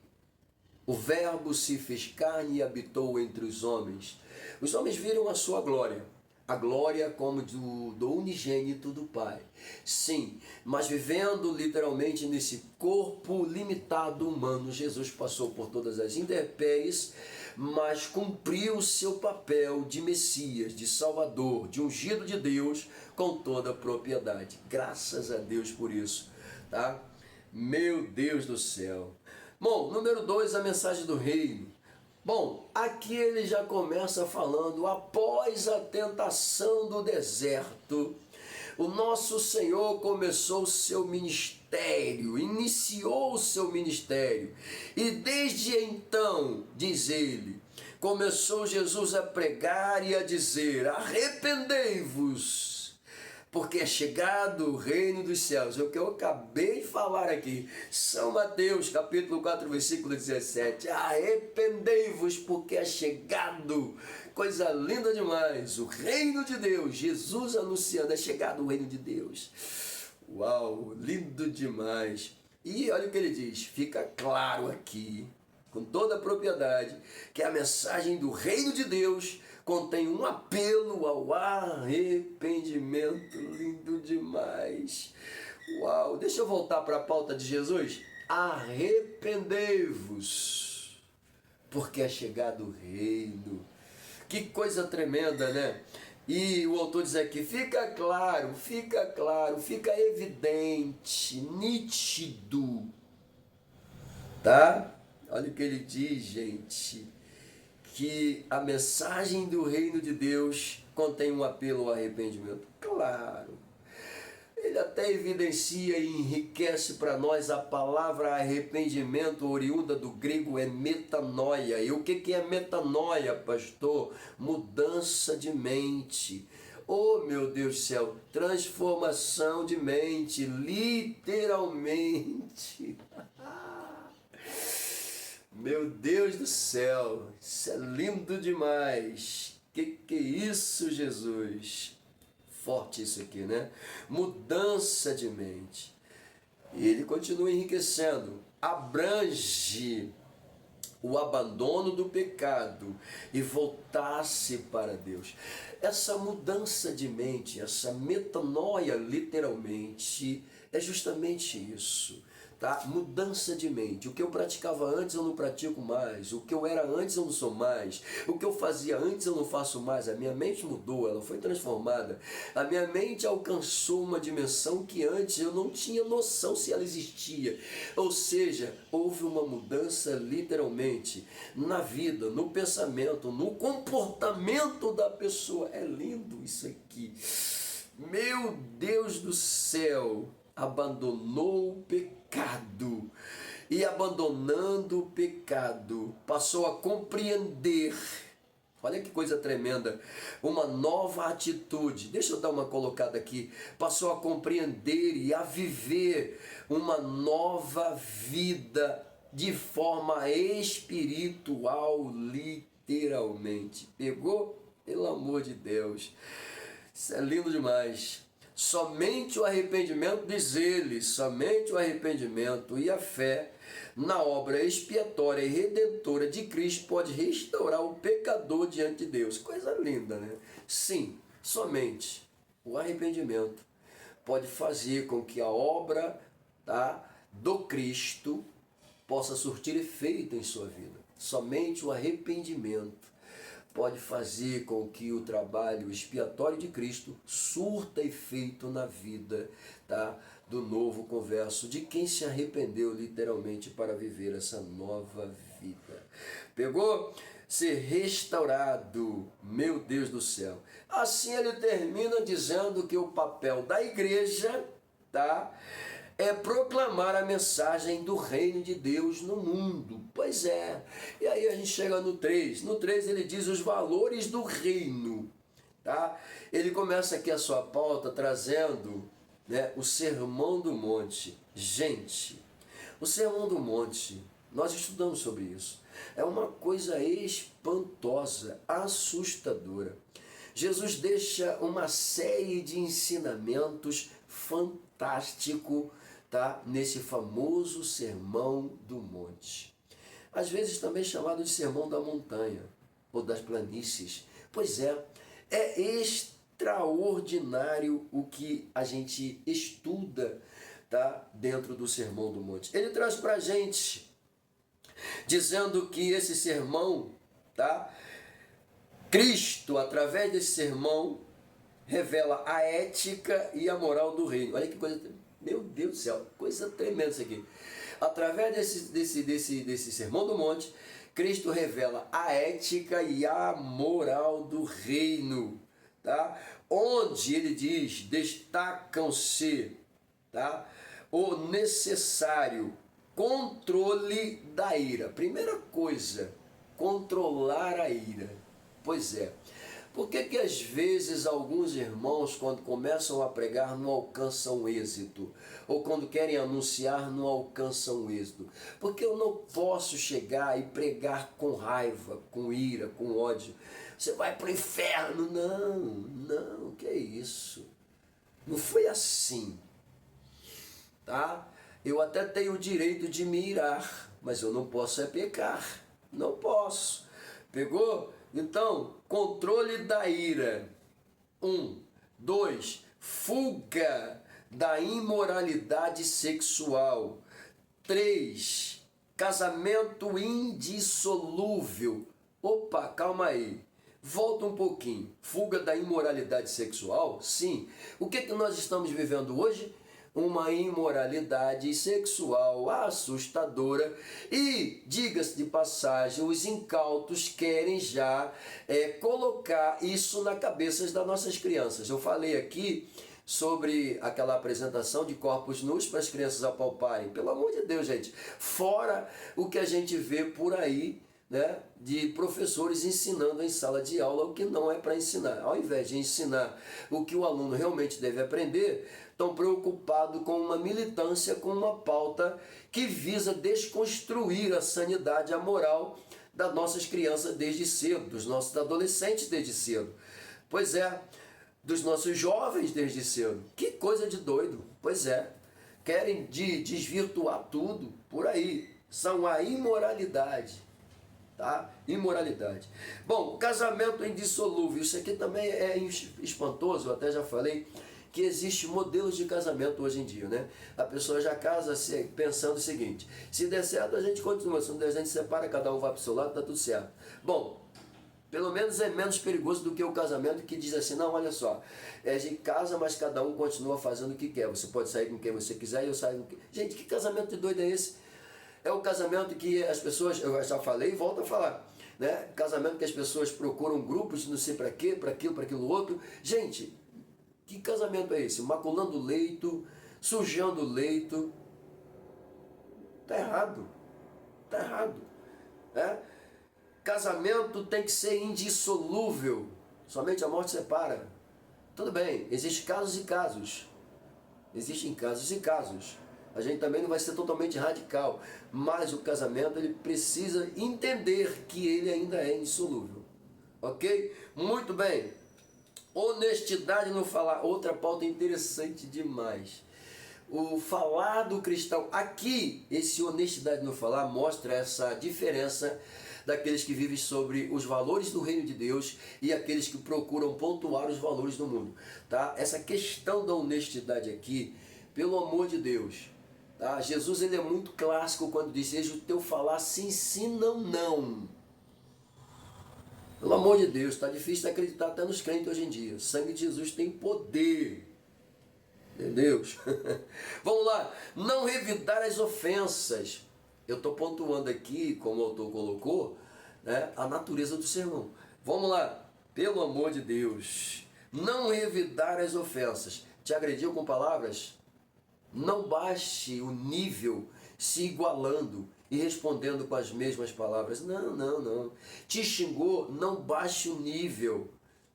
o Verbo se fez carne e habitou entre os homens. Os homens viram a sua glória. A glória como do unigênito do Pai. Sim, mas vivendo literalmente nesse corpo limitado humano, Jesus passou por todas as intempéries, mas cumpriu o seu papel de Messias, de Salvador, de ungido de Deus com toda a propriedade. Graças a Deus por isso, tá? Meu Deus do céu. Bom, número 2, a mensagem do reino. Bom, aqui ele já começa falando, após a tentação do deserto, o nosso Senhor começou o seu ministério, iniciou o seu ministério, e desde então, diz ele, começou Jesus a pregar e a dizer, arrependei-vos, porque é chegado o reino dos céus. É o que eu acabei de falar aqui. São Mateus, capítulo 4, versículo 17. Arrependei-vos, porque é chegado. Coisa linda demais. O reino de Deus. Jesus anunciando, é chegado o reino de Deus. Uau, lindo demais. E olha o que ele diz. Fica claro aqui, com toda a propriedade, que a mensagem do reino de Deus contém um apelo ao arrependimento. Lindo demais. Uau, deixa eu voltar para a pauta de Jesus. Arrependei-vos, porque é chegado o reino. Que coisa tremenda, né? E o autor diz aqui, fica claro, fica evidente, nítido, tá? Olha o que ele diz, gente, que a mensagem do reino de Deus contém um apelo ao arrependimento. Claro, ele até evidencia e enriquece para nós a palavra arrependimento, oriunda do grego é metanoia. E o que é metanoia, pastor? Mudança de mente. Oh, meu Deus do céu, transformação de mente, literalmente. Meu Deus do céu, isso é lindo demais. Que é isso, Jesus? Forte isso aqui, né? Mudança de mente. E ele continua enriquecendo. Abrange o abandono do pecado e voltasse para Deus. Essa mudança de mente, essa metanoia, literalmente, é justamente isso. Tá? Mudança de mente. O que eu praticava antes eu não pratico mais. O que eu era antes eu não sou mais. O que eu fazia antes eu não faço mais. A minha mente mudou, ela foi transformada. A minha mente alcançou uma dimensão que antes eu não tinha noção se ela existia. Ou seja, houve uma mudança literalmente na vida, no pensamento, no comportamento da pessoa. É lindo isso aqui. Meu Deus do céu! Abandonou o pecado e, abandonando o pecado, passou a compreender. Olha que coisa tremenda, uma nova atitude. Deixa eu dar uma colocada aqui. Passou a compreender e a viver uma nova vida de forma espiritual, literalmente. Pegou? Pelo amor de Deus. Isso é lindo demais. Somente o arrependimento, diz ele, somente o arrependimento e a fé na obra expiatória e redentora de Cristo pode restaurar o pecador diante de Deus. Coisa linda, né? Sim, somente o arrependimento pode fazer com que a obra, tá, do Cristo possa surtir efeito em sua vida. Somente o arrependimento pode fazer com que o trabalho expiatório de Cristo surta efeito na vida, tá, do novo converso, de quem se arrependeu literalmente para viver essa nova vida. Pegou? Ser restaurado, meu Deus do céu. Assim ele termina dizendo que o papel da igreja, tá, é proclamar a mensagem do reino de Deus no mundo. Pois é. E aí a gente chega no 3. No 3 ele diz os valores do reino. Tá? Ele começa aqui a sua pauta trazendo, né, o Sermão do Monte. Gente, o Sermão do Monte, nós estudamos sobre isso. É uma coisa espantosa, assustadora. Jesus deixa uma série de ensinamentos fantásticos, tá, nesse famoso Sermão do Monte. Às vezes também chamado de Sermão da Montanha ou das Planícies. Pois é extraordinário o que a gente estuda, tá, dentro do Sermão do Monte. Ele traz para a gente, dizendo que esse sermão, tá, Cristo, através desse sermão, revela a ética e a moral do reino. Olha que coisa, meu Deus do céu, coisa tremenda isso aqui. Através desse Sermão do Monte, Cristo revela a ética e a moral do reino, tá? Onde ele diz, destacam-se, tá, o necessário controle da ira. Primeira coisa, controlar a ira. Pois é. Por que às vezes alguns irmãos, quando começam a pregar, não alcançam êxito? Ou quando querem anunciar, não alcançam êxito? Porque eu não posso chegar e pregar com raiva, com ira, com ódio. Você vai para o inferno. Não, que é isso? Não foi assim, tá? Eu até tenho o direito de me irar, mas eu não posso é pecar. Não posso. Pegou? Então, controle da ira. 1. 2. Fuga da imoralidade sexual. 3. Casamento indissolúvel. Opa, calma aí. Volta um pouquinho. Fuga da imoralidade sexual? Sim. O que nós estamos vivendo hoje? Uma imoralidade sexual assustadora e, diga-se de passagem, os incautos querem já colocar isso na cabeça das nossas crianças. Eu falei aqui sobre aquela apresentação de corpos nus para as crianças apalparem. Pelo amor de Deus, gente, fora o que a gente vê por aí, né, de professores ensinando em sala de aula o que não é para ensinar. Ao invés de ensinar o que o aluno realmente deve aprender, estão preocupados com uma militância, com uma pauta que visa desconstruir a sanidade, a moral das nossas crianças desde cedo, dos nossos adolescentes desde cedo. Pois é, dos nossos jovens desde cedo. Que coisa de doido. Pois é, querem desvirtuar tudo por aí. São a imoralidade. tá? Imoralidade. Bom, casamento indissolúvel, isso aqui também é espantoso, eu até já falei que existe modelos de casamento hoje em dia, né? A pessoa já casa pensando o seguinte: se der certo a gente continua, se não der a gente separa, cada um vai para o seu lado, tá tudo certo. Bom, pelo menos é menos perigoso do que o casamento que diz assim: não, olha só, a gente casa, mas cada um continua fazendo o que quer. Você pode sair com quem você quiser e eu saio com quem... Gente, que casamento de doido é esse? É o casamento que as pessoas, eu já falei e volto a falar, né? Casamento que as pessoas procuram grupos de não sei para quê, para aquilo outro. Gente, que casamento é esse? Maculando o leito, sujando o leito. Tá errado. Tá errado. Né? Casamento tem que ser indissolúvel. Somente a morte separa. Tudo bem, existem casos e casos. Existem casos e casos. A gente também não vai ser totalmente radical. Mas o casamento, ele precisa entender que ele ainda é indissolúvel. Ok? Muito bem. Honestidade no falar. Outra pauta interessante demais. O falar do cristão. Aqui, esse honestidade no falar mostra essa diferença daqueles que vivem sobre os valores do reino de Deus e aqueles que procuram pontuar os valores do mundo. Tá? Essa questão da honestidade aqui, pelo amor de Deus. Tá? Jesus, ele é muito clássico quando diz: seja o teu falar sim, sim, não, não. Pelo amor de Deus, está difícil de acreditar até nos crentes hoje em dia. O sangue de Jesus tem poder. Entendeu? Vamos lá. Não revidar as ofensas. Eu estou pontuando aqui, como o autor colocou, né, a natureza do sermão. Vamos lá. Pelo amor de Deus. Não revidar as ofensas. Te agrediu com palavras? Não baixe o nível se igualando e respondendo com as mesmas palavras. Não, não, não. Te xingou, não baixe o nível.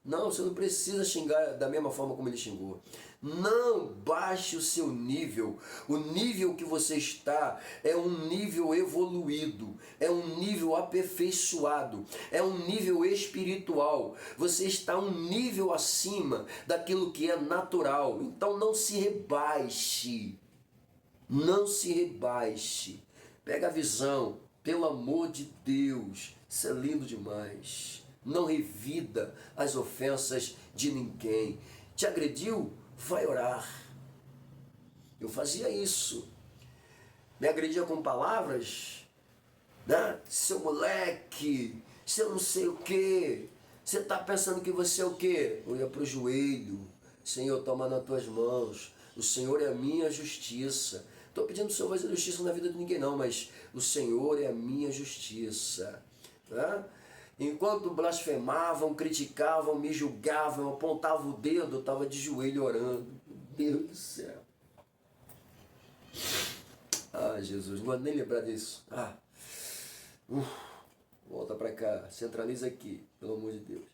Não, você não precisa xingar da mesma forma como ele xingou. Não baixe o seu nível. O nível que você está é um nível evoluído, é um nível aperfeiçoado, é um nível espiritual. Você está um nível acima daquilo que é natural. Então não se rebaixe. Não se rebaixe. Pega a visão, pelo amor de Deus. Isso é lindo demais. Não revida as ofensas de ninguém. Te agrediu? Vai orar. Eu fazia isso. Me agredia com palavras, né? Seu moleque, seu não sei o quê. Você está pensando que você é o quê? Eu ia para o joelho. Senhor, toma nas tuas mãos. O Senhor é a minha justiça. Estou pedindo que o Senhor faça justiça na vida de ninguém não, mas o Senhor é a minha justiça. Né? Enquanto blasfemavam, criticavam, me julgavam, apontavam o dedo, eu estava de joelho orando. Deus do céu. Ah, Jesus, não vou nem lembrar disso. Volta para cá, centraliza aqui, pelo amor de Deus.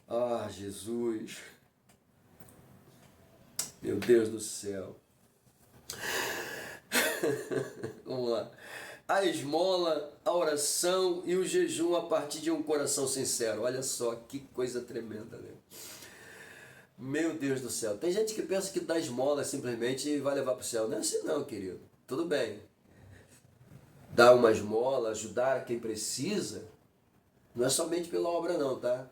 Ah, Jesus. Meu Deus do céu. Vamos lá. A esmola, a oração e o jejum a partir de um coração sincero. Olha só que coisa tremenda, né? Meu Deus do céu. Tem gente que pensa que dar esmola simplesmente vai levar para o céu. Não é assim não, querido. Tudo bem. Dar uma esmola, ajudar quem precisa, não é somente pela obra não, tá?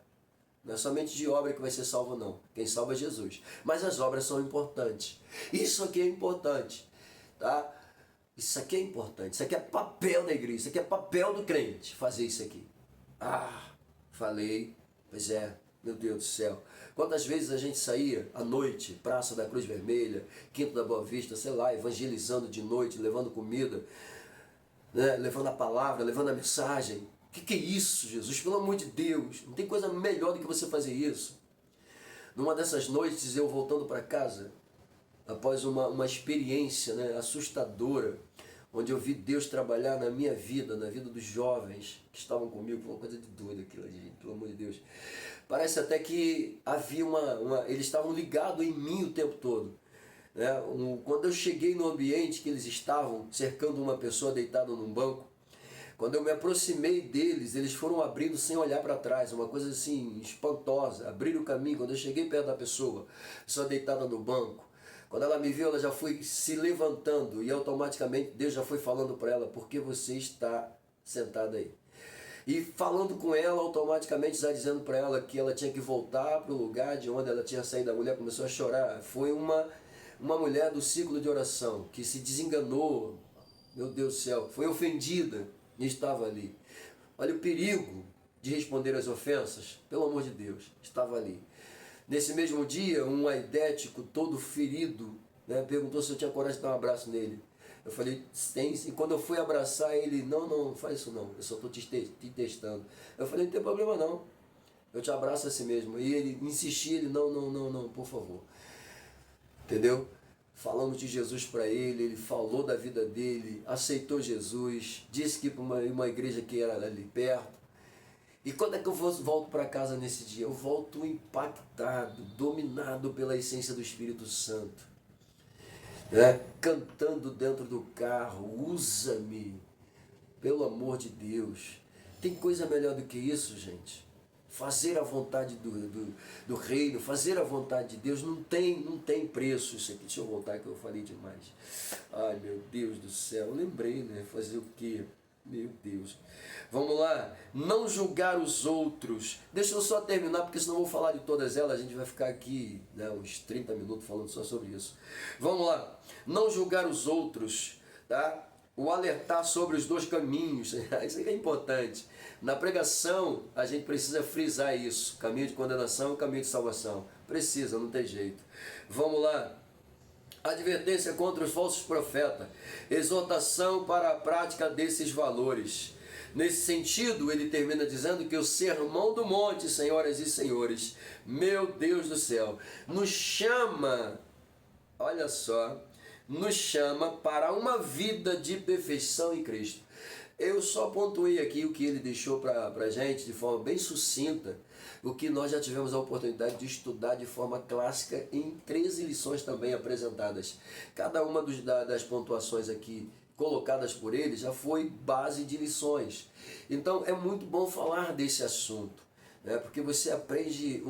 Não é somente de obra que vai ser salvo não. Quem salva é Jesus. Mas as obras são importantes. Isso aqui é importante, tá? Isso aqui é importante, isso aqui é papel da igreja, isso aqui é papel do crente, fazer isso aqui. Falei, pois é, meu Deus do céu. Quantas vezes a gente saía à noite, Praça da Cruz Vermelha, Quinto da Boa Vista, sei lá, evangelizando de noite, levando comida, né, levando a palavra, levando a mensagem. O que é isso, Jesus? Pelo amor de Deus, não tem coisa melhor do que você fazer isso. Numa dessas noites, eu voltando para casa, após uma experiência, né, assustadora, onde eu vi Deus trabalhar na minha vida, na vida dos jovens que estavam comigo. Foi uma coisa de doido aquilo, gente, pelo amor de Deus. Parece até que havia eles estavam ligados em mim o tempo todo. Né? Quando eu cheguei no ambiente que eles estavam, cercando uma pessoa deitada num banco, quando eu me aproximei deles, eles foram abrindo sem olhar para trás, uma coisa assim espantosa, abriram o caminho. Quando eu cheguei perto da pessoa deitada no banco, quando ela me viu, ela já foi se levantando e automaticamente Deus já foi falando para ela: por que você está sentada aí? E falando com ela, automaticamente já dizendo para ela que ela tinha que voltar para o lugar de onde ela tinha saído. A mulher começou a chorar. Foi uma mulher do ciclo de oração que se desenganou, meu Deus do céu, foi ofendida e estava ali. Olha o perigo de responder às ofensas, pelo amor de Deus, estava ali. Nesse mesmo dia, um aidético todo ferido, né, perguntou se eu tinha coragem de dar um abraço nele. Eu falei, tem. E quando eu fui abraçar ele, não faz isso não, eu só estou te testando. Eu falei, não tem problema não, eu te abraço assim mesmo. E ele insistia, ele, não, por favor. Entendeu? Falamos de Jesus para ele, ele falou da vida dele, aceitou Jesus, disse que para uma igreja que era ali perto. E quando é que eu volto para casa nesse dia? Eu volto impactado, dominado pela essência do Espírito Santo, né? Cantando dentro do carro, usa-me, pelo amor de Deus. Tem coisa melhor do que isso, gente? Fazer a vontade do reino, fazer a vontade de Deus, não tem preço isso aqui. Deixa eu voltar que eu falei demais. Ai, meu Deus do céu, eu lembrei, né? Fazer o quê? Meu Deus. Vamos lá. Não julgar os outros. Deixa eu só terminar, porque senão eu vou falar de todas elas. A gente vai ficar aqui, né, uns 30 minutos falando só sobre isso. Vamos lá. Não julgar os outros, tá? O alertar sobre os dois caminhos. Isso é importante. Na pregação, a gente precisa frisar isso. Caminho de condenação e caminho de salvação. Precisa, não tem jeito. Vamos lá. Advertência contra os falsos profetas, exortação para a prática desses valores. Nesse sentido, ele termina dizendo que o Sermão do Monte, senhoras e senhores, meu Deus do céu, nos chama, olha só, nos chama para uma vida de perfeição em Cristo. Eu só pontuei aqui o que ele deixou para a gente de forma bem sucinta, o que nós já tivemos a oportunidade de estudar de forma clássica em 13 lições também apresentadas. Cada uma das pontuações aqui colocadas por ele já foi base de lições. Então é muito bom falar desse assunto, né? Porque você aprende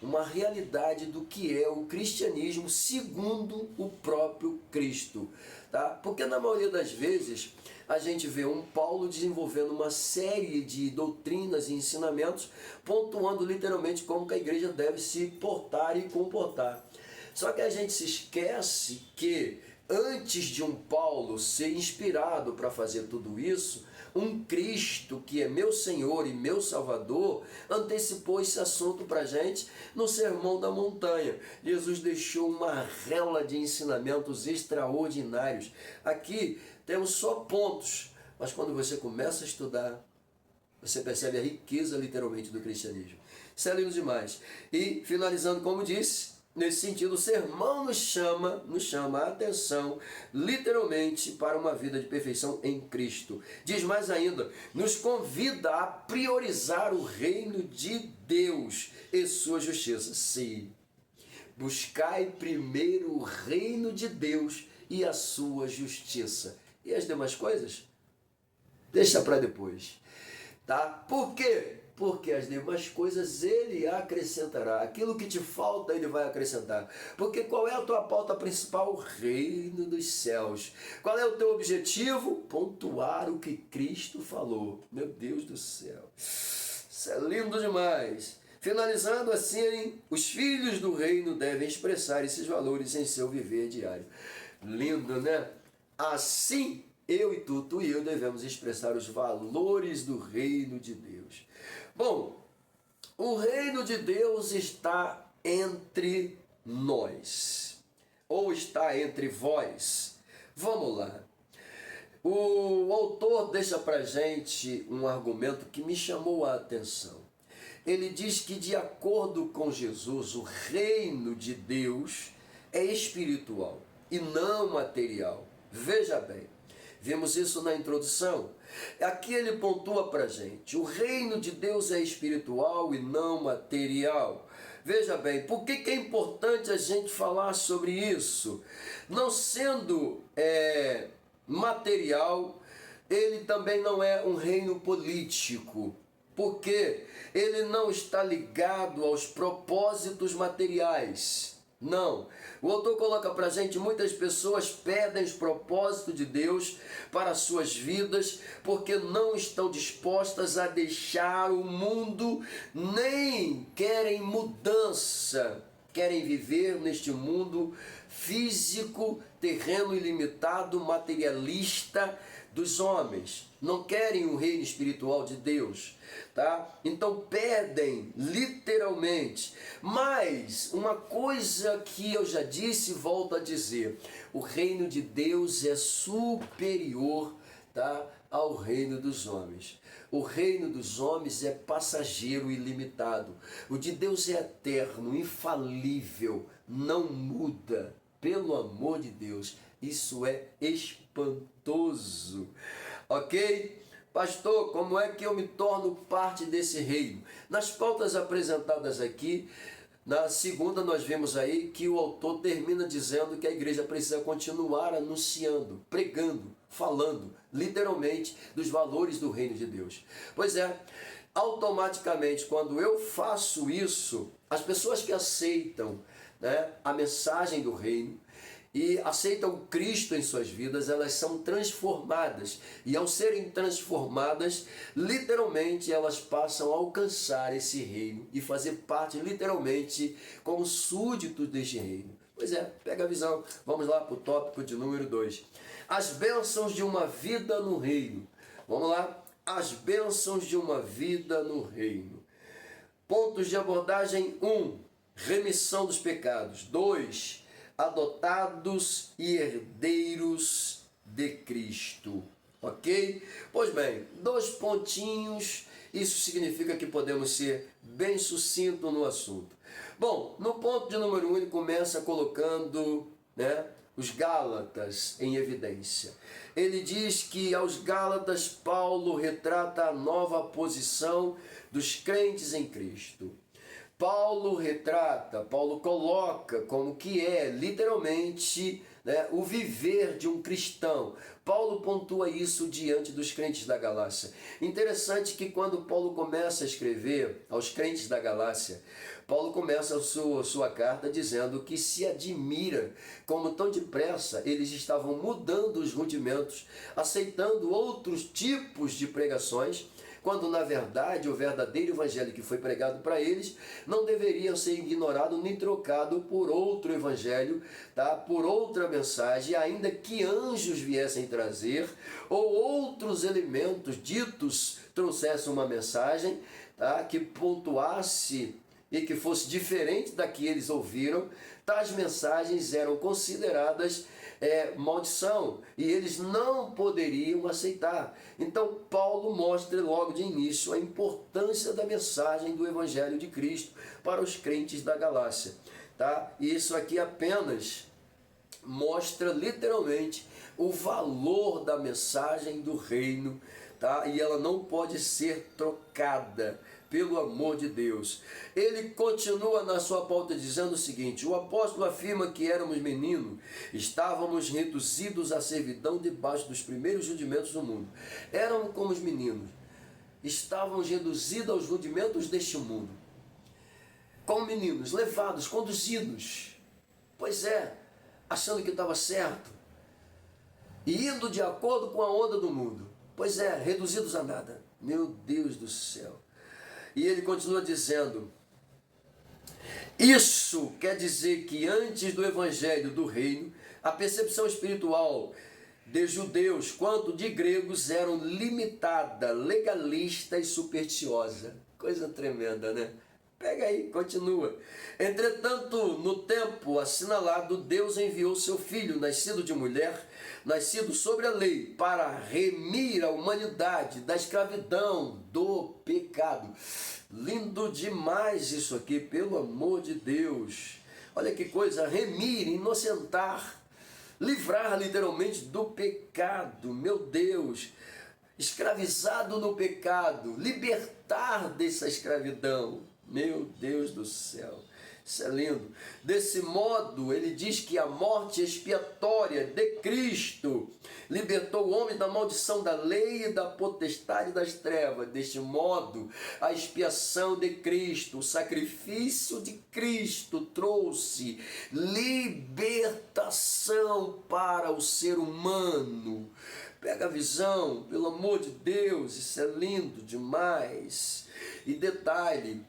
uma realidade do que é o cristianismo segundo o próprio Cristo, tá? Porque na maioria das vezes a gente vê um Paulo desenvolvendo uma série de doutrinas e ensinamentos, pontuando literalmente como que a igreja deve se portar e comportar. Só que a gente se esquece que antes de um Paulo ser inspirado para fazer tudo isso, um Cristo que é meu Senhor e meu Salvador antecipou esse assunto para a gente no Sermão da Montanha. Jesus deixou uma rela de ensinamentos extraordinários. Aqui temos só pontos, mas quando você começa a estudar, você percebe a riqueza literalmente do cristianismo. Isso é lindo demais. E finalizando, como disse, nesse sentido, o sermão nos chama a atenção, literalmente, para uma vida de perfeição em Cristo. Diz mais ainda, nos convida a priorizar o reino de Deus e sua justiça. Sim, buscai primeiro o reino de Deus e a sua justiça. E as demais coisas, deixa para depois. Tá? Por quê? Porque as demais coisas ele acrescentará. Aquilo que te falta, ele vai acrescentar. Porque qual é a tua pauta principal? O reino dos céus. Qual é o teu objetivo? Pontuar o que Cristo falou. Meu Deus do céu. Isso é lindo demais. Finalizando assim, os filhos do reino devem expressar esses valores em seu viver diário. Lindo, né? Assim, eu e tu e eu devemos expressar os valores do reino de Deus. Bom, o reino de Deus está entre nós, ou está entre vós. Vamos lá. O autor deixa pra gente um argumento que me chamou a atenção. Ele diz que, de acordo com Jesus, o reino de Deus é espiritual e não material. Veja bem, vimos isso na introdução. Aqui ele pontua para a gente, o reino de Deus é espiritual e não material. Veja bem, por que é importante a gente falar sobre isso? Não sendo material, ele também não é um reino político, porque ele não está ligado aos propósitos materiais. Não. O autor coloca para a gente, muitas pessoas perdem os propósitos de Deus para suas vidas porque não estão dispostas a deixar o mundo, nem querem mudança. Querem viver neste mundo físico, terreno ilimitado, materialista dos homens. Não querem o reino espiritual de Deus, tá? Então perdem literalmente. Mas uma coisa que eu já disse e volto a dizer: o reino de Deus é superior, tá, ao reino dos homens. O reino dos homens é passageiro e limitado. O de Deus é eterno, infalível, não muda. Pelo amor de Deus, isso é espantoso. Ok? Pastor, como é que eu me torno parte desse reino? Nas pautas apresentadas aqui, na segunda nós vemos aí que o autor termina dizendo que a igreja precisa continuar anunciando, pregando, falando, literalmente, dos valores do reino de Deus. Pois é, automaticamente, quando eu faço isso, as pessoas que aceitam, né, a mensagem do reino e aceitam Cristo em suas vidas, elas são transformadas. E ao serem transformadas, literalmente elas passam a alcançar esse reino e fazer parte, literalmente, como súditos deste reino. Pois é, pega a visão. Vamos lá para o tópico de número 2. As bênçãos de uma vida no reino. Vamos lá? As bênçãos de uma vida no reino. Pontos de abordagem: 1. Remissão dos pecados. 2. Adotados e herdeiros de Cristo. Ok? Pois bem, 2 pontinhos. Isso significa que podemos ser bem sucinto no assunto. Bom, no ponto de número 1 ele começa colocando, né, os Gálatas em evidência. Ele diz que aos Gálatas Paulo retrata a nova posição dos crentes em Cristo. Paulo retrata, Paulo coloca como que é literalmente, né, o viver de um cristão. Paulo pontua isso diante dos crentes da Galácia. Interessante que quando Paulo começa a escrever aos crentes da Galácia, Paulo começa a sua carta dizendo que se admira como tão depressa eles estavam mudando os rudimentos, aceitando outros tipos de pregações, quando na verdade o verdadeiro evangelho que foi pregado para eles não deveria ser ignorado nem trocado por outro evangelho, tá? Por outra mensagem, ainda que anjos viessem trazer ou outros elementos ditos trouxessem uma mensagem, tá? Que pontuasse e que fosse diferente da que eles ouviram, tais mensagens eram consideradas maldição e eles não poderiam aceitar. Então Paulo mostra logo de início a importância da mensagem do Evangelho de Cristo para os crentes da Galácia, tá? E isso aqui apenas mostra literalmente o valor da mensagem do reino, tá? E ela não pode ser trocada, pelo amor de Deus. Ele continua na sua pauta dizendo o seguinte: o apóstolo afirma que éramos meninos, estávamos reduzidos à servidão debaixo dos primeiros rudimentos do mundo. Éramos como os meninos, estávamos reduzidos aos rudimentos deste mundo, como meninos, levados, conduzidos, pois é, achando que estava certo, e indo de acordo com a onda do mundo, pois é, reduzidos a nada. Meu Deus do céu. E ele continua dizendo: isso quer dizer que antes do evangelho do reino, a percepção espiritual de judeus quanto de gregos eram limitada, legalista e supersticiosa. Coisa tremenda, né? Pega aí, continua. Entretanto, no tempo assinalado, Deus enviou seu Filho, nascido de mulher, nascido sobre a lei, para remir a humanidade da escravidão do pecado. Lindo demais isso aqui, pelo amor de Deus. Olha que coisa, remir, inocentar, livrar literalmente do pecado, meu Deus. escravizado no pecado, libertar dessa escravidão. Meu Deus do céu, isso é lindo. Desse modo, ele diz que a morte expiatória de Cristo libertou o homem da maldição da lei e da potestade das trevas. Deste modo, a expiação de Cristo, o sacrifício de Cristo trouxe libertação para o ser humano. Pega a visão, pelo amor de Deus, isso é lindo demais. E detalhe,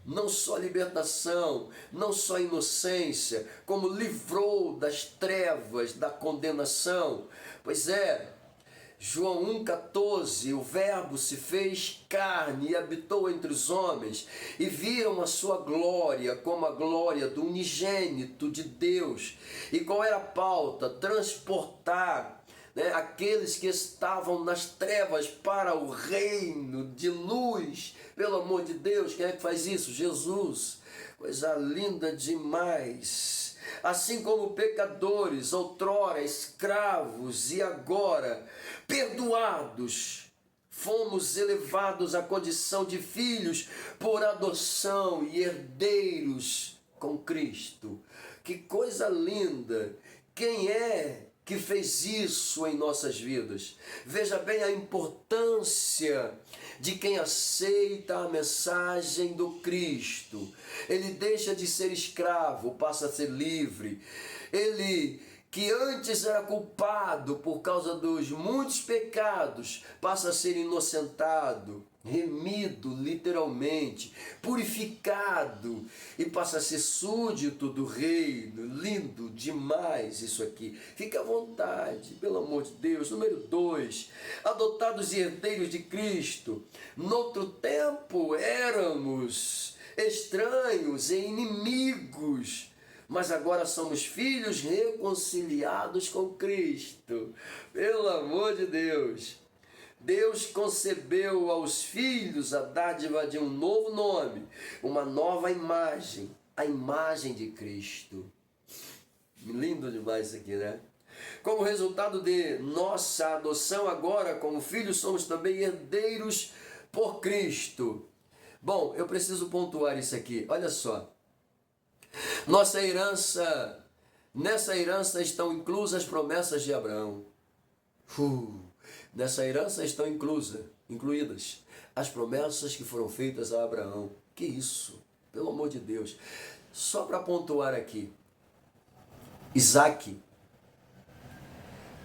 não só libertação, não só inocência, como livrou das trevas, da condenação. Pois é, João 1,14, o Verbo se fez carne e habitou entre os homens, e viram a sua glória como a glória do unigênito de Deus. E qual era a pauta? Transportar aqueles que estavam nas trevas para o reino de luz. Pelo amor de Deus, quem é que faz isso? Jesus. Coisa linda demais. Assim como pecadores, outrora escravos e agora perdoados, fomos elevados à condição de filhos por adoção e herdeiros com Cristo. Que coisa linda! Quem é que fez isso em nossas vidas? Veja bem a importância de quem aceita a mensagem do Cristo. Ele deixa de ser escravo, passa a ser livre. Ele que antes era culpado por causa dos muitos pecados, passa a ser inocentado, remido literalmente, purificado e passa a ser súdito do reino. Lindo demais isso aqui. Fique à vontade, pelo amor de Deus. Número 2, adotados e herdeiros de Cristo. Noutro tempo éramos estranhos e inimigos, mas agora somos filhos reconciliados com Cristo. Pelo amor de Deus. Deus concebeu aos filhos a dádiva de um novo nome, uma nova imagem, a imagem de Cristo. Lindo demais isso aqui, né? Como resultado de nossa adoção agora como filhos, somos também herdeiros por Cristo. Bom, eu preciso pontuar isso aqui, olha só. Nossa herança, nessa herança estão inclusas as promessas de Abraão. Nessa herança estão incluídas as promessas que foram feitas a Abraão. Que isso? Pelo amor de Deus. Só para pontuar aqui. Isaac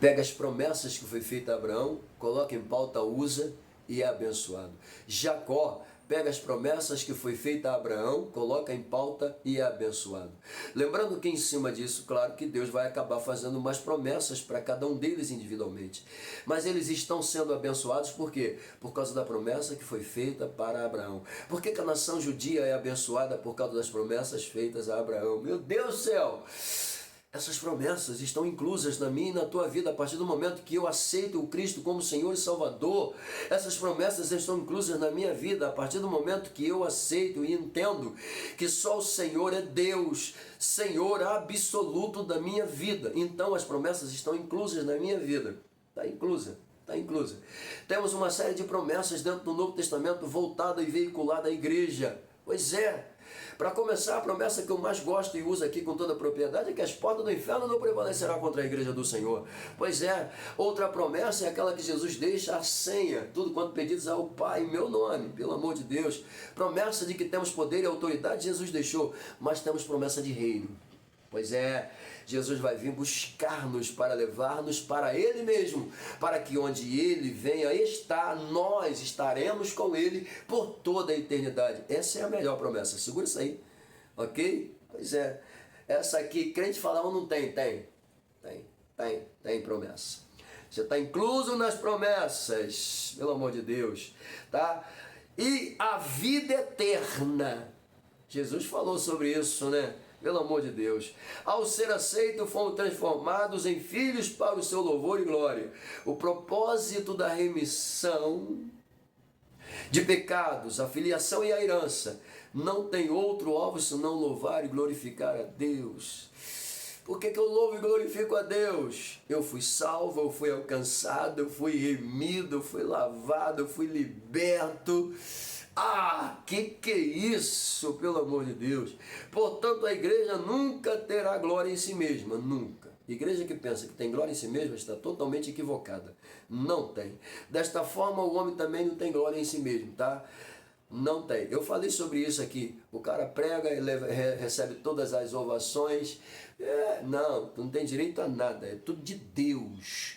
pega as promessas que foi feita a Abraão, coloca em pauta, usa e é abençoado. Jacó pega as promessas que foi feita a Abraão, coloca em pauta e é abençoado. Lembrando que em cima disso, claro que Deus vai acabar fazendo mais promessas para cada um deles individualmente. Mas eles estão sendo abençoados por quê? Por causa da promessa que foi feita para Abraão. Por que a nação judia é abençoada? Por causa das promessas feitas a Abraão. Meu Deus do céu! Essas promessas estão inclusas na minha e na tua vida a partir do momento que eu aceito o Cristo como Senhor e Salvador. Essas promessas estão inclusas na minha vida a partir do momento que eu aceito e entendo que só o Senhor é Deus, Senhor absoluto da minha vida. Então as promessas estão inclusas na minha vida. Está inclusa. Está inclusa. Temos uma série de promessas dentro do Novo Testamento voltada e veiculada à igreja. Pois é. Para começar, a promessa que eu mais gosto e uso aqui com toda a propriedade é que as portas do inferno não prevalecerão contra a igreja do Senhor. Pois é, outra promessa é aquela que Jesus deixa a senha, tudo quanto pedidos ao Pai em meu nome, pelo amor de Deus. Promessa de que temos poder e autoridade, Jesus deixou, mas temos promessa de reino. Pois é, Jesus vai vir buscar-nos para levar-nos para Ele mesmo, para que onde Ele venha estar, nós estaremos com Ele por toda a eternidade. Essa é a melhor promessa, segura isso aí, ok? Pois é, essa aqui, crente fala, não tem? Tem promessa. Você está incluso nas promessas, pelo amor de Deus, tá? E a vida eterna, Jesus falou sobre isso, né? Pelo amor de Deus. Ao ser aceito, fomos transformados em filhos para o seu louvor e glória. O propósito da remissão de pecados, a filiação e a herança, não tem outro alvo senão louvar e glorificar a Deus. Por que eu louvo e glorifico a Deus? Eu fui salvo, eu fui alcançado, eu fui remido, eu fui lavado, eu fui liberto. Ah, que é isso, pelo amor de Deus? Portanto, a igreja nunca terá glória em si mesma, nunca. Igreja que pensa que tem glória em si mesma está totalmente equivocada. Não tem. Desta forma, o homem também não tem glória em si mesmo, tá? Não tem. Eu falei sobre isso aqui. O cara prega, ele recebe todas as ovações. Não, tu não tem direito a nada. É tudo de Deus.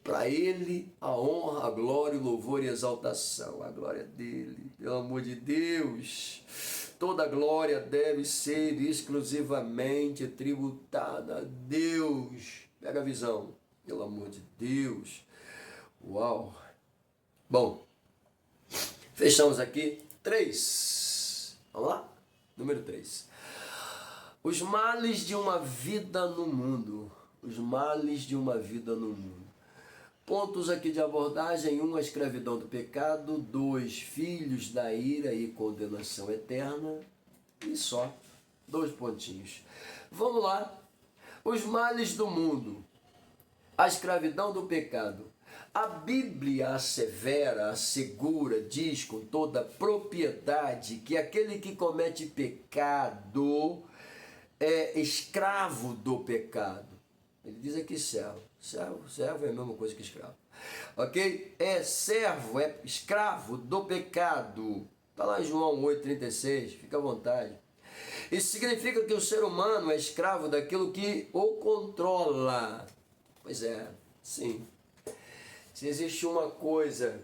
Para ele, a honra, a glória, o louvor e a exaltação. A glória dele, pelo amor de Deus. Toda glória deve ser exclusivamente tributada a Deus. Pega a visão, pelo amor de Deus. Uau! Bom, fechamos aqui 3. Vamos lá? Número 3. Os males de uma vida no mundo. Os males de uma vida no mundo. Pontos aqui de abordagem: 1, a escravidão do pecado. 2, filhos da ira e condenação eterna. E só 2 pontinhos. Vamos lá. Os males do mundo. A escravidão do pecado. A Bíblia assevera, assegura, diz com toda propriedade que aquele que comete pecado é escravo do pecado. Ele diz aqui servo. Servo é a mesma coisa que escravo. Ok? É servo, é escravo do pecado. Está lá em João 8,36, fica à vontade. Isso significa que o ser humano é escravo daquilo que o controla. Pois é, sim. Se existe uma coisa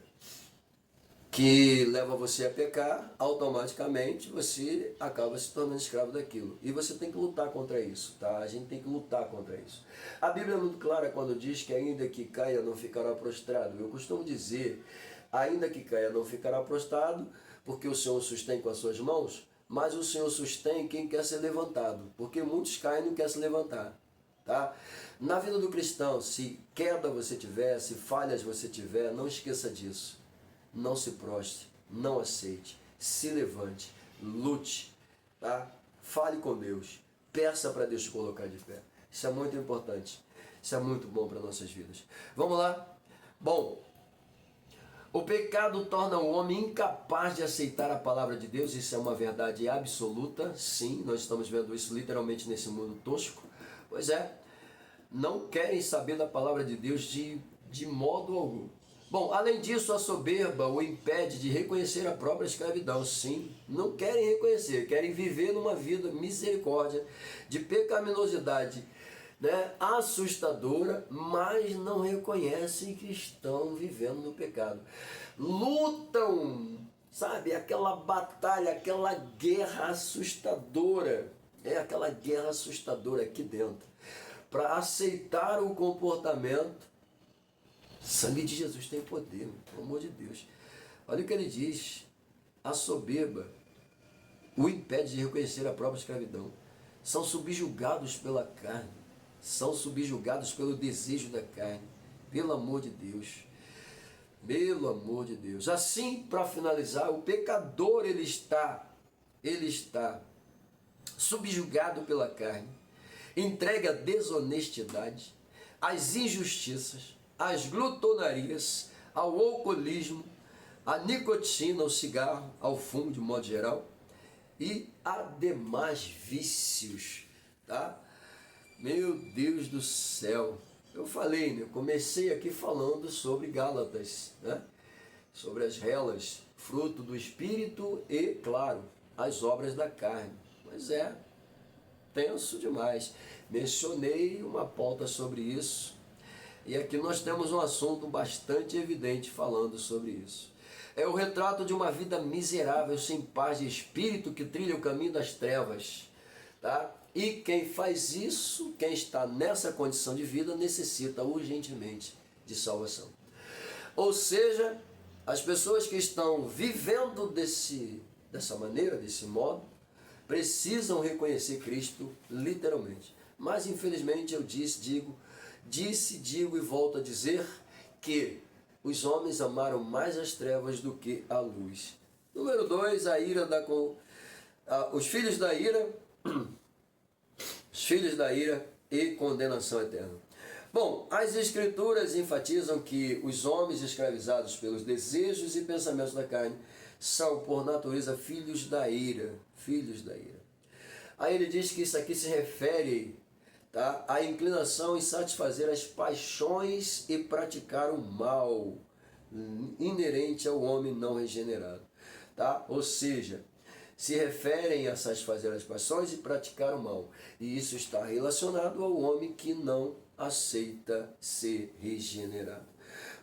que leva você a pecar, automaticamente você acaba se tornando escravo daquilo. E você tem que lutar contra isso, tá? A gente tem que lutar contra isso. A Bíblia é muito clara quando diz que ainda que caia não ficará prostrado. Eu costumo dizer, ainda que caia não ficará prostrado, porque o Senhor sustém com as suas mãos, mas o Senhor sustém quem quer ser levantado, porque muitos caem e não querem se levantar. Tá? Na vida do cristão, se queda você tiver, se falhas você tiver, não esqueça disso. Não se prostre, não aceite, se levante, lute, tá? Fale com Deus, peça para Deus te colocar de pé. Isso é muito importante, isso é muito bom para nossas vidas. Vamos lá? Bom, o pecado torna o homem incapaz de aceitar a palavra de Deus, isso é uma verdade absoluta, sim, nós estamos vendo isso literalmente nesse mundo tosco. Pois é, não querem saber da palavra de Deus de modo algum. Bom, além disso, a soberba o impede de reconhecer a própria escravidão. Sim, não querem reconhecer, querem viver numa vida misericórdia, de pecaminosidade, né, assustadora, mas não reconhecem que estão vivendo no pecado. Lutam, sabe, aquela batalha, aquela guerra assustadora. É aquela guerra assustadora aqui dentro. Para aceitar o comportamento. Sangue de Jesus tem poder, pelo amor de Deus. Olha o que ele diz. A soberba o impede de reconhecer a própria escravidão. São subjugados pela carne. São subjugados pelo desejo da carne. Pelo amor de Deus. Pelo amor de Deus. Assim, para finalizar, o pecador ele está subjugado pela carne, entregue à desonestidade, às injustiças, às glutonarias, ao alcoolismo, à nicotina, ao cigarro, ao fumo de modo geral e a demais vícios, tá? Meu Deus do céu, eu falei, né? Eu comecei aqui falando sobre Gálatas, né? Sobre as relas, fruto do Espírito e, claro, as obras da carne. Pois é, tenso demais. Mencionei uma pauta sobre isso e aqui nós temos um assunto bastante evidente falando sobre isso. É o retrato de uma vida miserável, sem paz de espírito, que trilha o caminho das trevas, tá? E quem faz isso, quem está nessa condição de vida, necessita urgentemente de salvação. Ou seja, as pessoas que estão vivendo dessa maneira, desse modo, precisam reconhecer Cristo literalmente. Mas infelizmente eu digo e volto a dizer que os homens amaram mais as trevas do que a luz. Número 2, a ira os filhos da ira. Os filhos da ira e condenação eterna. Bom, as Escrituras enfatizam que os homens escravizados pelos desejos e pensamentos da carne são, por natureza, filhos da ira. Filhos da ira. Aí ele diz que isso aqui se refere, tá, à inclinação em satisfazer as paixões e praticar o mal inerente ao homem não regenerado. Tá? Ou seja, se referem a satisfazer as paixões e praticar o mal. E isso está relacionado ao homem que não aceita ser regenerado.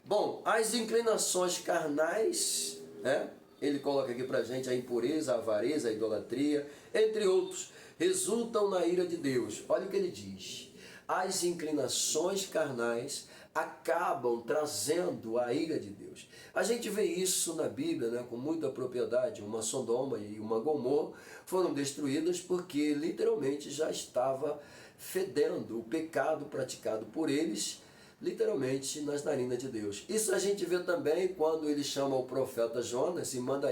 Bom, as inclinações carnais, né? Ele coloca aqui pra gente a impureza, a avareza, a idolatria, entre outros, resultam na ira de Deus. Olha o que ele diz. As inclinações carnais acabam trazendo a ira de Deus. A gente vê isso na Bíblia, né, com muita propriedade. Uma Sodoma e uma Gomorra foram destruídas porque literalmente já estava fedendo o pecado praticado por eles, literalmente nas narinas de Deus. Isso a gente vê também quando ele chama o profeta Jonas e manda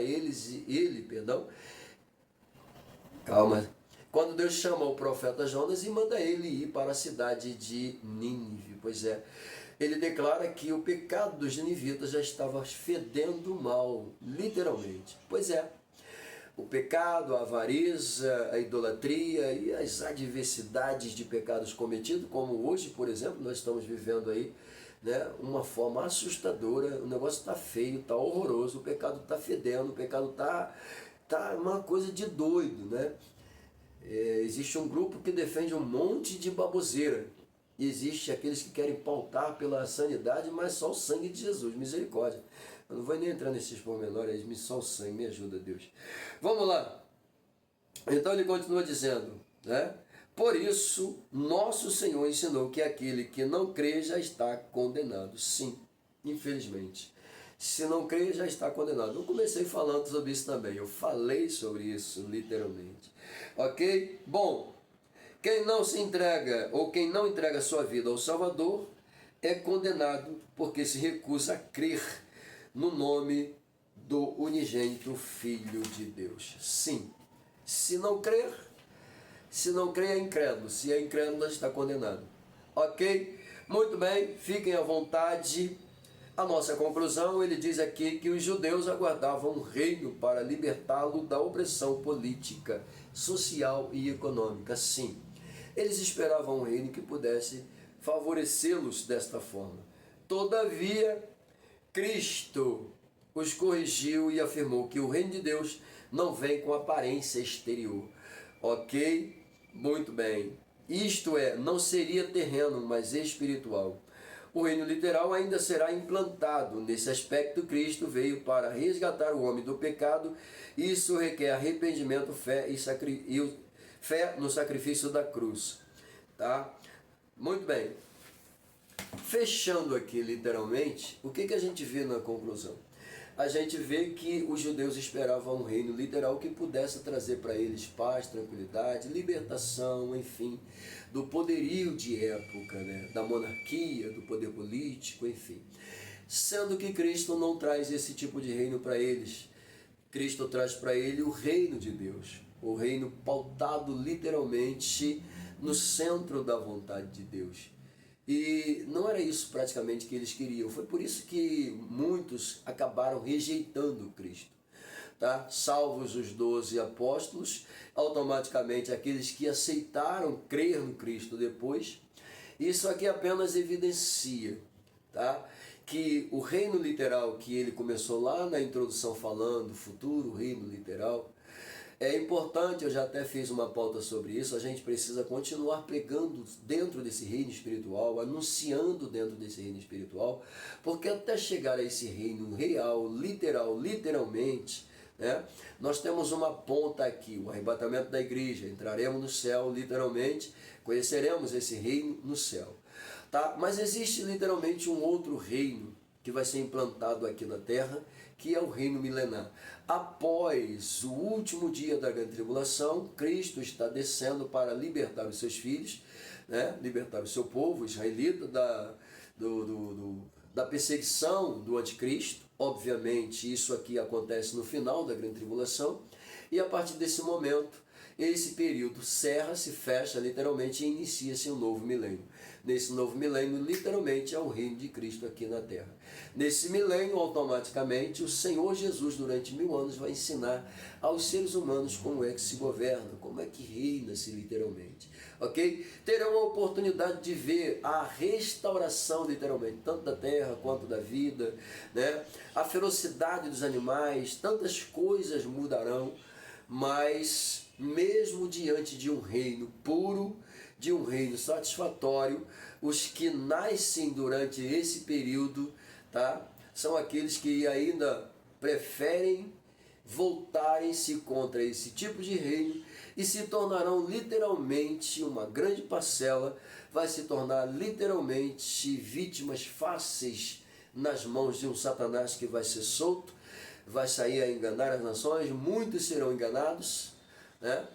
quando Deus chama o profeta Jonas e manda ele ir para a cidade de Nínive. Pois é, ele declara que o pecado dos ninivitas já estava fedendo mal, literalmente. Pois é, o pecado, a avareza, a idolatria e as adversidades de pecados cometidos, como hoje, por exemplo, nós estamos vivendo aí, né, uma forma assustadora, o negócio está feio, está horroroso, o pecado está fedendo, o pecado está uma coisa de doido, né? Existe um grupo que defende um monte de baboseira. Existe aqueles que querem pautar pela sanidade, mas só o sangue de Jesus, misericórdia. Eu não vou nem entrar nesses pormenores, só o sangue, me ajuda, Deus. Vamos lá. Então ele continua dizendo, né? Por isso, nosso Senhor ensinou que aquele que não crê já está condenado. Sim, infelizmente. Se não crê, já está condenado. Eu comecei falando sobre isso também. Eu falei sobre isso, literalmente. Ok? Bom, quem não se entrega, ou quem não entrega sua vida ao Salvador, é condenado porque se recusa a crer no nome do unigênito Filho de Deus. Sim, se não crer é incrédulo. Se é incrédulo, está condenado. Ok? Muito bem, fiquem à vontade. A nossa conclusão, ele diz aqui que os judeus aguardavam um reino para libertá-lo da opressão política, social e econômica. Sim, eles esperavam um reino que pudesse favorecê-los desta forma. Todavia, Cristo os corrigiu e afirmou que o reino de Deus não vem com aparência exterior. Ok? Muito bem. Isto é, não seria terreno, mas espiritual. O reino literal ainda será implantado. Nesse aspecto, Cristo veio para resgatar o homem do pecado. Isso requer arrependimento, fé no sacrifício da cruz. Tá? Muito bem. Fechando aqui literalmente, o que a gente vê na conclusão? A gente vê que os judeus esperavam um reino literal que pudesse trazer para eles paz, tranquilidade, libertação, enfim, do poderio de época, né? Da monarquia, do poder político, enfim. Sendo que Cristo não traz esse tipo de reino para eles. Cristo traz para ele o reino de Deus, o reino pautado literalmente no centro da vontade de Deus. E não era isso praticamente que eles queriam. Foi por isso que muitos acabaram rejeitando Cristo. Tá? Salvos os 12 apóstolos, automaticamente aqueles que aceitaram crer no Cristo depois. Isso aqui apenas evidencia, tá, que o reino literal que ele começou lá na introdução falando, futuro reino literal, é importante, eu já até fiz uma pauta sobre isso, a gente precisa continuar pregando dentro desse reino espiritual, anunciando dentro desse reino espiritual, porque até chegar a esse reino real, literalmente, né, nós temos uma ponta aqui, o arrebatamento da igreja, entraremos no céu literalmente, conheceremos esse reino no céu. Tá? Mas existe literalmente um outro reino que vai ser implantado aqui na terra, que é o reino milenar. Após o último dia da grande tribulação, Cristo está descendo para libertar os seus filhos, né? Libertar o seu povo israelita da perseguição do anticristo. Obviamente, isso aqui acontece no final da grande tribulação, e a partir desse momento, esse período cerra, se fecha literalmente e inicia-se um novo milênio. Nesse novo milênio, literalmente, é o reino de Cristo aqui na Terra. Nesse milênio, automaticamente, o Senhor Jesus, durante 1000 anos, vai ensinar aos seres humanos como é que se governa, como é que reina-se literalmente. Ok? Terão a oportunidade de ver a restauração, literalmente, tanto da terra quanto da vida, né? A ferocidade dos animais, tantas coisas mudarão, mas mesmo diante de um reino puro, de um reino satisfatório, os que nascem durante esse período, tá, são aqueles que ainda preferem voltarem-se contra esse tipo de reino e se tornarão literalmente uma grande parcela, vai se tornar literalmente vítimas fáceis nas mãos de um Satanás que vai ser solto, vai sair a enganar as nações, muitos serão enganados, né?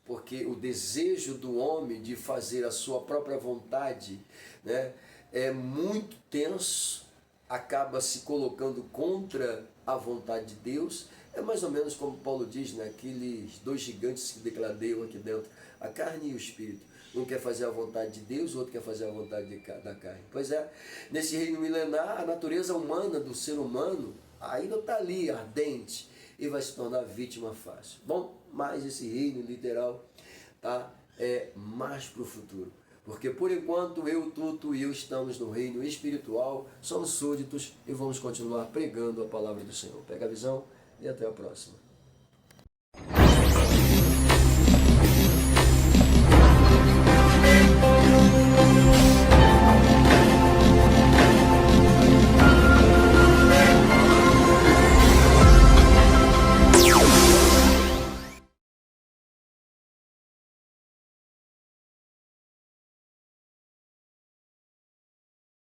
Porque o desejo do homem de fazer a sua própria vontade, né, é muito tenso, acaba se colocando contra a vontade de Deus. É mais ou menos como Paulo diz, né, aqueles dois gigantes que decladeiam aqui dentro, a carne e o espírito. Um quer fazer a vontade de Deus, o outro quer fazer a vontade da carne. Pois é, nesse reino milenar, a natureza humana do ser humano ainda está ali, ardente, e vai se tornar vítima fácil. Bom, mas esse reino literal, tá, é mais para o futuro. Porque por enquanto eu, tu e eu estamos no reino espiritual, somos súditos e vamos continuar pregando a palavra do Senhor. Pega a visão e até a próxima.